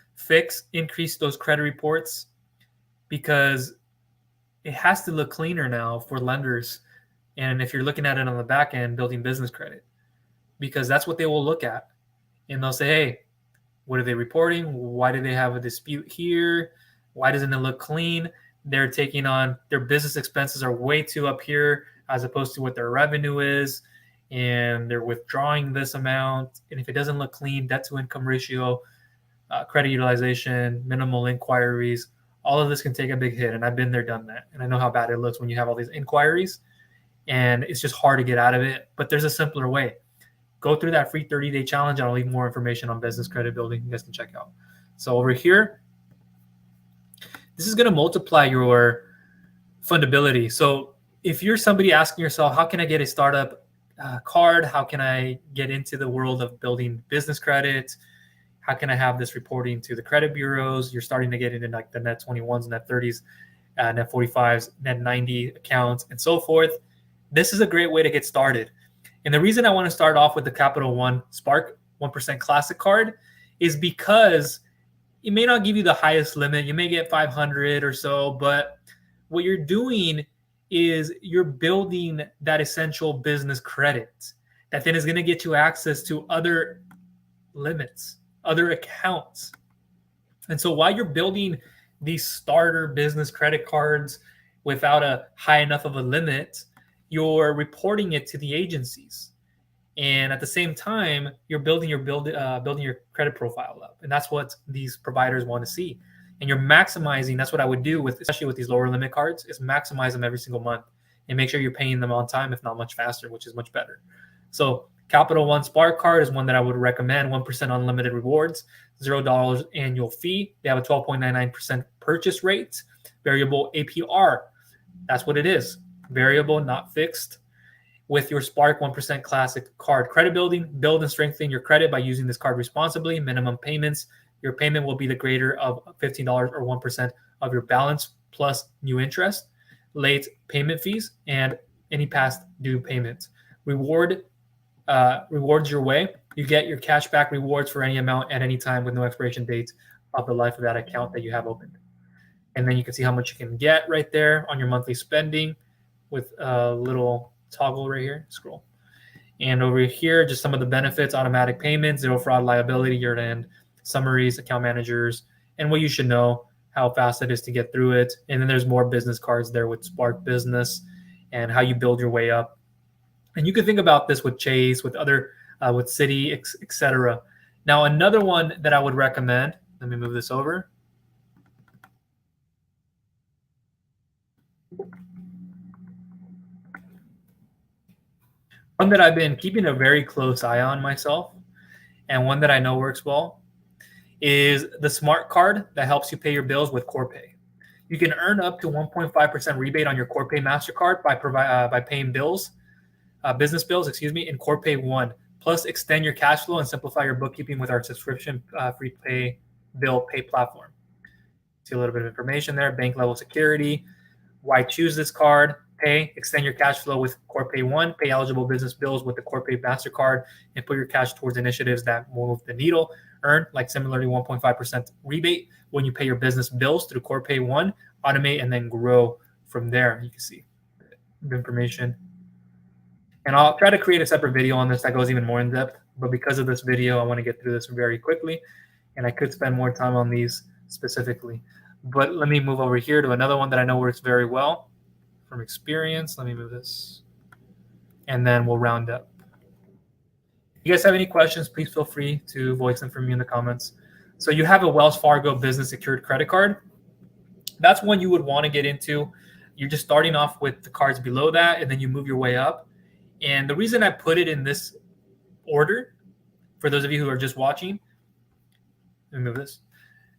A: increase those credit reports, because it has to look cleaner now for lenders. And if you're looking at it on the back end, building business credit, because that's what they will look at. And they'll say, hey, what are they reporting? Why do they have a dispute here? Why doesn't it look clean? They're taking on, their business expenses are way too up here as opposed to what their revenue is. And they're withdrawing this amount. And if it doesn't look clean, debt to income ratio, credit utilization, minimal inquiries, all of this can take a big hit. And I've been there, done that. And I know how bad it looks when you have all these inquiries, and it's just hard to get out of it. But there's a simpler way. Go through that free 30-day challenge, and I'll leave more information on business credit building you guys can check out. So over here, this is going to multiply your fundability. So if you're somebody asking yourself, how can I get a startup card? How can I get into the world of building business credit? How can I have this reporting to the credit bureaus? You're starting to get into like the net 21s, net 30s. net 45s, net 90 accounts, and so forth. This is a great way to get started. And the reason I want to start off with the Capital One Spark 1% Classic card is because it may not give you the highest limit. You may get 500 or so, but what you're doing is you're building that essential business credit that then is going to get you access to other limits, other accounts. And so while you're building these starter business credit cards without a high enough of a limit, you're reporting it to the agencies. And at the same time, you're building your credit profile up. And that's what these providers want to see. And you're maximizing. That's what I would do with, especially with these lower limit cards, is maximize them every single month and make sure you're paying them on time, if not much faster, which is much better. So Capital One Spark card is one that I would recommend. 1% unlimited rewards, $0 annual fee. They have a 12.99% purchase rate, variable APR. That's what it is. Variable, not fixed. With your Spark 1% Classic card. Credit building, build and strengthen your credit by using this card responsibly. Minimum payments. Your payment will be the greater of $15 or 1% of your balance plus new interest, late payment fees, and any past due payments. Rewards your way. You get your cashback rewards for any amount at any time with no expiration date of the life of that account that you have opened. And then you can see how much you can get right there on your monthly spending with a little toggle right here, scroll. And over here, just some of the benefits: automatic payments, zero fraud liability, year-end summaries, account managers, and what you should know, how fast it is to get through it. And then there's more business cards there with Spark Business and how you build your way up. And you can think about this with Chase, with other, with Citi, etc. Now, another one that I would recommend, let me move this over. One that I've been keeping a very close eye on myself, and one that I know works well, is the Smart Card that helps you pay your bills with Corpay. You can earn up to 1.5% rebate on your Corpay MasterCard by paying bills, business bills, in Corpay One. Plus, extend your cash flow and simplify your bookkeeping with our subscription-free bill pay platform. See a little bit of information there. Bank level security. Why choose this card? Pay, extend your cash flow with Corpay One, pay eligible business bills with the Corpay MasterCard, and put your cash towards initiatives that move the needle. Earn, like similarly, 1.5% rebate when you pay your business bills through Corpay One, automate, and then grow from there. You can see the information. And I'll try to create a separate video on this that goes even more in depth, but because of this video, I want to get through this very quickly, and I could spend more time on these specifically. But let me move over here to another one that I know works very well from experience. Let me move this, and then we'll round up. If you guys have any questions, please feel free to voice them for me in the comments. So you have a Wells Fargo business secured credit card. That's one you would want to get into. You're just starting off with the cards below that, and then you move your way up. And the reason I put it in this order, for those of you who are just watching, let me move this.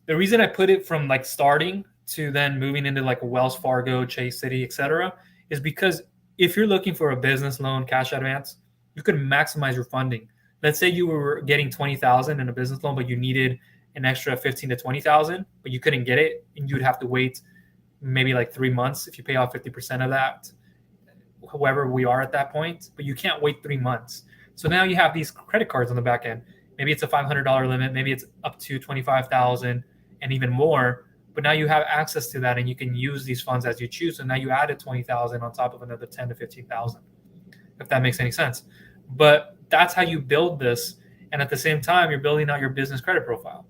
A: The reason I put it from like starting to then moving into like a Wells Fargo, Chase, Citi, etc., is because if you're looking for a business loan, cash advance, you can maximize your funding. Let's say you were getting $20,000 in a business loan, but you needed an extra $15,000 to $20,000, but you couldn't get it, and you'd have to wait maybe like 3 months if you pay off 50% of that, however we are at that point. But you can't wait 3 months. So now you have these credit cards on the back end. Maybe it's a $500 limit, maybe it's up to $25,000 and even more. But now you have access to that, and you can use these funds as you choose. So now you added $20,000 on top of another $10,000 to $15,000, if that makes any sense. But that's how you build this, and at the same time, you're building out your business credit profile,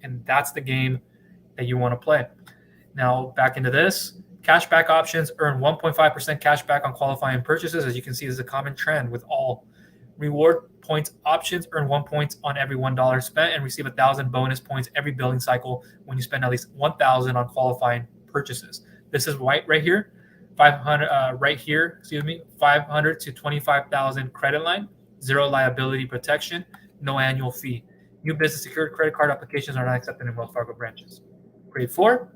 A: and that's the game that you want to play. Now back into this. Cashback options: earn 1.5% cash back on qualifying purchases. As you can see, this is a common trend with all. Reward points options: earn 1 point on every $1 spent and receive 1,000 bonus points every billing cycle when you spend at least 1,000 on qualifying purchases. This is right here, 500 right here. 500 to 25,000 credit line, zero liability protection, no annual fee. New business secured credit card applications are not accepted in Wells Fargo branches. Grade 4.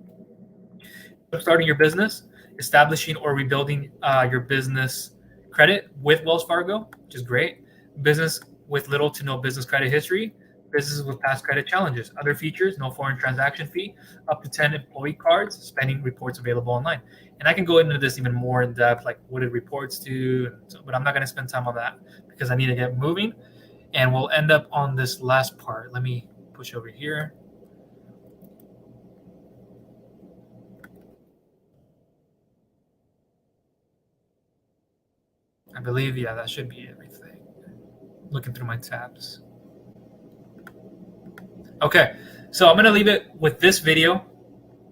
A: Starting your business, establishing or rebuilding your business credit with Wells Fargo, which is great. Business with little to no business credit history, businesses with past credit challenges. Other features: no foreign transaction fee, up to 10 employee cards, spending reports available online. And I can go into this even more in depth, like what did reports do, but I'm not going to spend time on that because I need to get moving. And we'll end up on this last part. Let me push over here. I believe, yeah, that should be everything. Looking through my tabs. Okay, so I'm going to leave it with this video,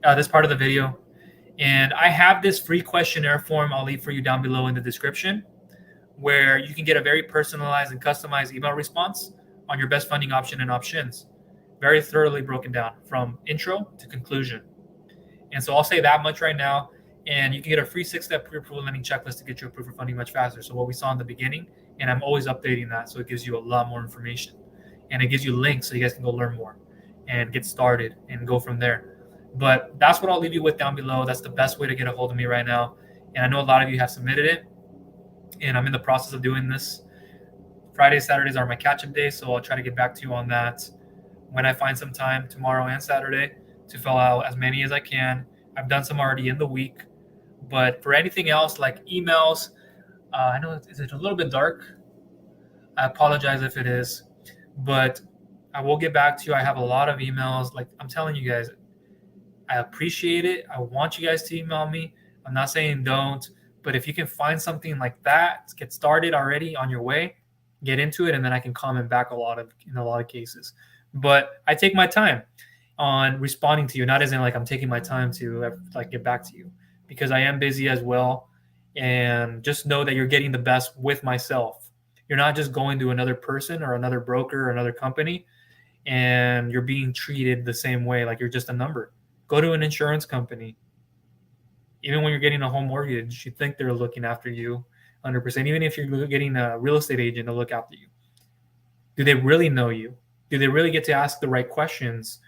A: this part of the video. And I have this free questionnaire form I'll leave for you down below in the description, where you can get a very personalized and customized email response on your best funding option and options. Very thoroughly broken down from intro to conclusion. And so I'll say that much right now. And you can get a free 6-step pre-approval lending checklist to get you approved for funding much faster. So what we saw in the beginning, and I'm always updating that. So it gives you a lot more information. And it gives you links so you guys can go learn more and get started and go from there. But that's what I'll leave you with down below. That's the best way to get a hold of me right now. And I know a lot of you have submitted it, and I'm in the process of doing this. Fridays, Saturdays are my catch-up days, so I'll try to get back to you on that when I find some time tomorrow and Saturday to fill out as many as I can. I've done some already in the week, but for anything else like emails, I know it's a little bit dark. I apologize if it is, but I will get back to you. I have a lot of emails. Like I'm telling you guys, I appreciate it. I want you guys to email me. I'm not saying don't, but if you can find something like that, get started already on your way, get into it, and then I can comment back in a lot of cases. But I take my time on responding to you, not as in like I'm taking my time to like get back to you, because I am busy as well. And just know that you're getting the best with myself. You're not just going to another person or another broker or another company and you're being treated the same way, like you're just a number. Go to an insurance company. Even when you're getting a home mortgage, you think they're looking after you 100%. Even if you're getting a real estate agent to look after you, do they really know you? Do they really get to ask the right questions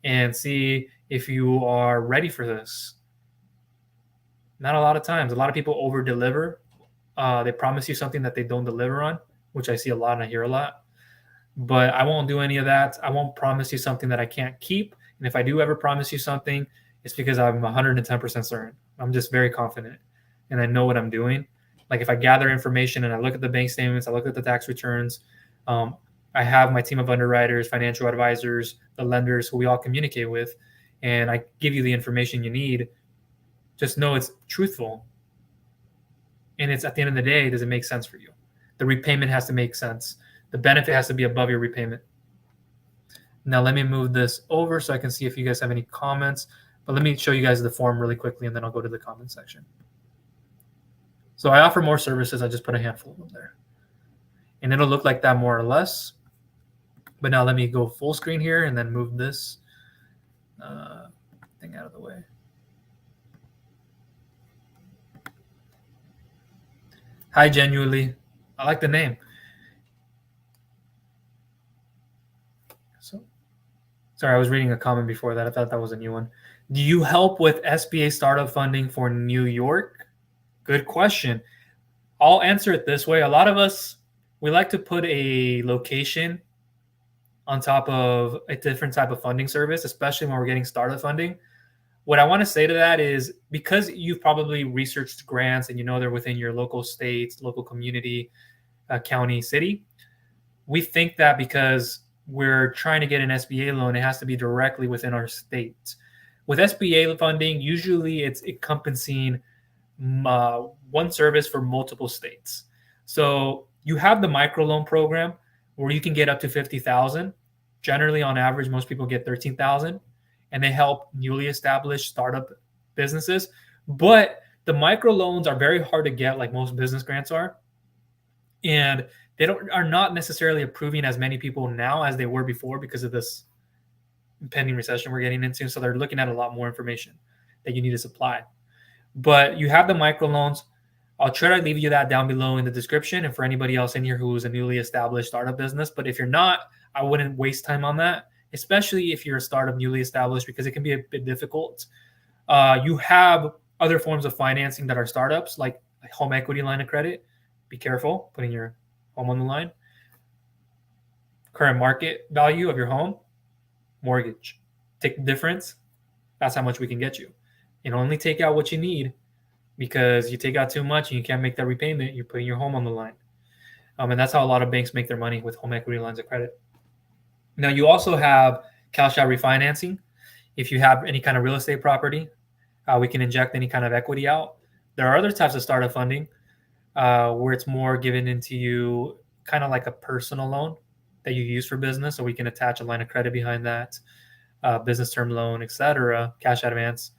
A: and see if you are ready for this? Not a lot of times. A lot of people over deliver. They promise you something that they don't deliver on, which I see a lot and I hear a lot. But I won't do any of that. I won't promise you something that I can't keep. And if I do ever promise you something, it's because I'm 110% certain. I'm just very confident and I know what I'm doing. Like if I gather information and I look at the bank statements, I look at the tax returns, I have my team of underwriters, financial advisors, the lenders who we all communicate with, and I give you the information you need. Just know it's truthful. And it's at the end of the day, does it make sense for you? The repayment has to make sense. The benefit has to be above your repayment. Now let me move this over so I can see if you guys have any comments. But let me show you guys the form really quickly, and then I'll go to the comment section. So I offer more services. I just put a handful of them there. And it'll look like that more or less. But now let me go full screen here and then move this thing out of the way. Hi, Genuinely. I like the name. So, sorry, I was reading a comment before that. I thought that was a new one. Do you help with SBA startup funding for New York? Good question. I'll answer it this way. A lot of us, we like to put a location on top of a different type of funding service, especially when we're getting startup funding. What I want to say to that is because you've probably researched grants and you know they're within your local states, local community, county, city, we think that because we're trying to get an SBA loan, it has to be directly within our state. With SBA funding, usually it's encompassing one service for multiple states. So you have the microloan program where you can get up to $50,000. Generally, on average, most people get $13,000, and they help newly established startup businesses. But the microloans are very hard to get, like most business grants are, and they are not necessarily approving as many people now as they were before because of this impending recession we're getting into. So they're looking at a lot more information that you need to supply. But you have the microloans. I'll try to leave you that down below in the description. And for anybody else in here who is a newly established startup business, but if you're not, I wouldn't waste time on that, especially if you're a startup newly established, because it can be a bit difficult. You have other forms of financing that are startups, like a home equity line of credit. Be careful putting your home on the line. current market value of your home, mortgage. Take the difference. That's how much we can get you. And only take out what you need, because you take out too much and you can't make that repayment, you're putting your home on the line. And that's how a lot of banks make their money, with home equity lines of credit. Now, you also have cash out refinancing. If you have any kind of real estate property, we can inject any kind of equity out. There are other types of startup funding where it's more given into you, kind of like a personal loan that you use for business. So we can attach a line of credit behind that, business term loan, etc., cash out advance.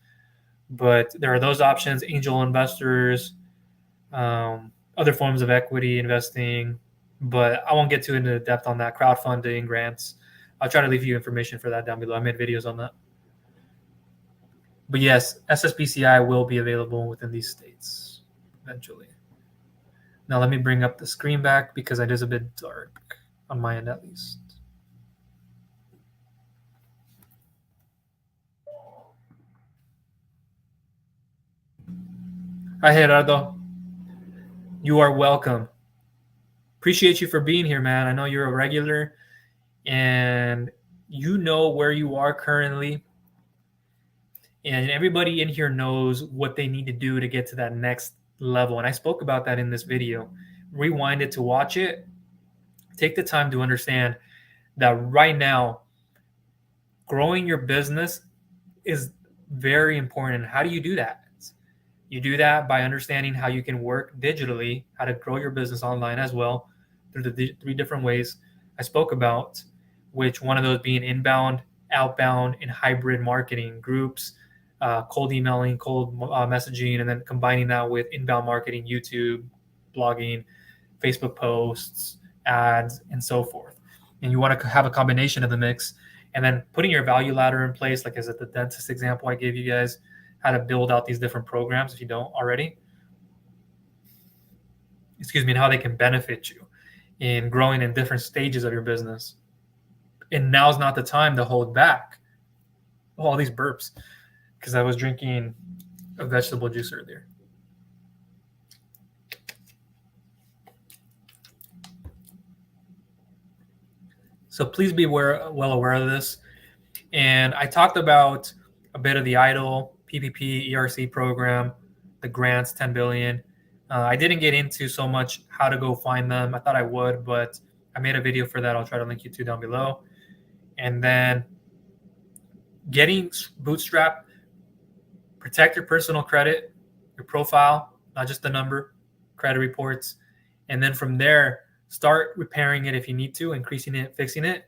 A: But there are those options, angel investors, other forms of equity investing. But I won't get too into depth on that. Crowdfunding, grants. I'll try to leave you information for that down below. I made videos on that. But yes, SSBCI will be available within these states eventually. Now let me bring up the screen back, because it is a bit dark on my end at least. Hi, Gerardo. You are welcome. Appreciate you for being here, man. I know you're a regular and you know where you are currently. And everybody in here knows what they need to do to get to that next level. And I spoke about that in this video. Rewind it to watch it. Take the time to understand that right now, growing your business is very important. How do you do that? You do that by understanding how you can work digitally, how to grow your business online as well, through the 3 different ways I spoke about, which one of those being inbound, outbound, and hybrid marketing groups, cold emailing, cold messaging, and then combining that with inbound marketing, YouTube, blogging, Facebook posts, ads, and so forth. And you want to have a combination of the mix, and then putting your value ladder in place, like as at the dentist example I gave you guys, how to build out these different programs if you don't already. And how they can benefit you in growing in different stages of your business. And now's not the time to hold back. All these burps, because I was drinking a vegetable juice earlier. So please be well aware of this. And I talked about a bit of the EIDL, PPP, ERC program, the grants, 10 billion. I didn't get into so much how to go find them. I thought I would, but I made a video for that. I'll try to link you to down below. And then getting bootstrap, protect your personal credit, your profile, not just the number, credit reports. And then from there, start repairing it if you need to, increasing it, fixing it.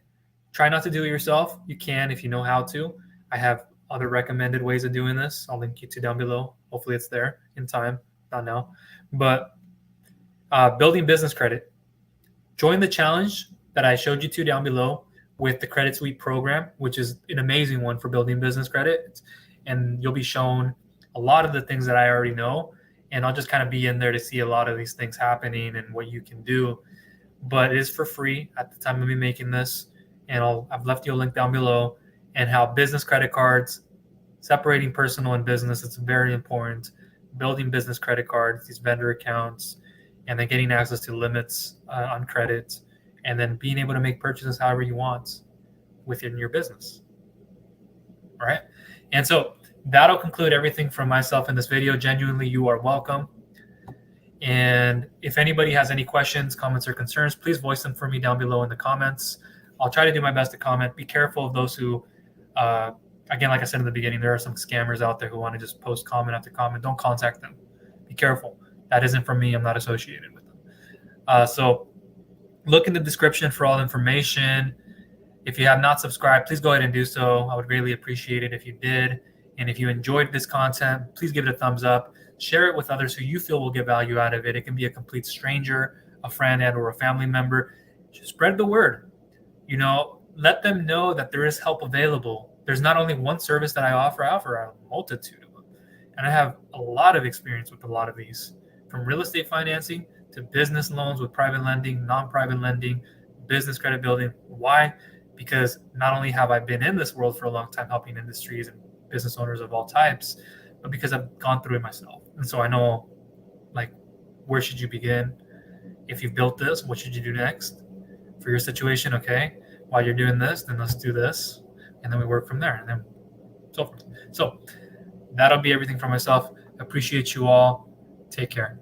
A: Try not to do it yourself. You can if you know how to. I have other recommended ways of doing this. I'll link you to down below. Hopefully it's there in time, not now. But building business credit. Join the challenge that I showed you to down below with the Credit Suite program, which is an amazing one for building business credit. And you'll be shown a lot of the things that I already know. And I'll just kind of be in there to see a lot of these things happening and what you can do. But it is for free at the time of me making this. And I've left you a link down below. And how business credit cards, separating personal and business, it's very important. Building business credit cards, these vendor accounts, and then getting access to limits on credit, and then being able to make purchases however you want within your business. All right. And so that'll conclude everything from myself in this video. Genuinely, you are welcome. And if anybody has any questions, comments, or concerns, please voice them for me down below in the comments. I'll try to do my best to comment. Be careful of those who, again, like I said in the beginning, there are some scammers out there who want to just post comment after comment. Don't contact them. Be careful. That isn't from me. I'm not associated with them. So look in the description for all information. If you have not subscribed, please go ahead and do so. I would greatly appreciate it if you did. And if you enjoyed this content, please give it a thumbs up. Share it with others who you feel will get value out of it. It can be a complete stranger, a friend, and or a family member. Just spread the word. Let them know that there is help available. There's not only one service that I offer a multitude of them. And I have a lot of experience with a lot of these, from real estate financing to business loans with private lending, non-private lending, business credit building. Why? Because not only have I been in this world for a long time helping industries and business owners of all types, but because I've gone through it myself. And so I know, where should you begin? If you've built this, what should you do next for your situation? Okay. while you're doing this, then let's do this, and then we work from there, and then so forth. So that'll be everything for myself. Appreciate you all. Take care.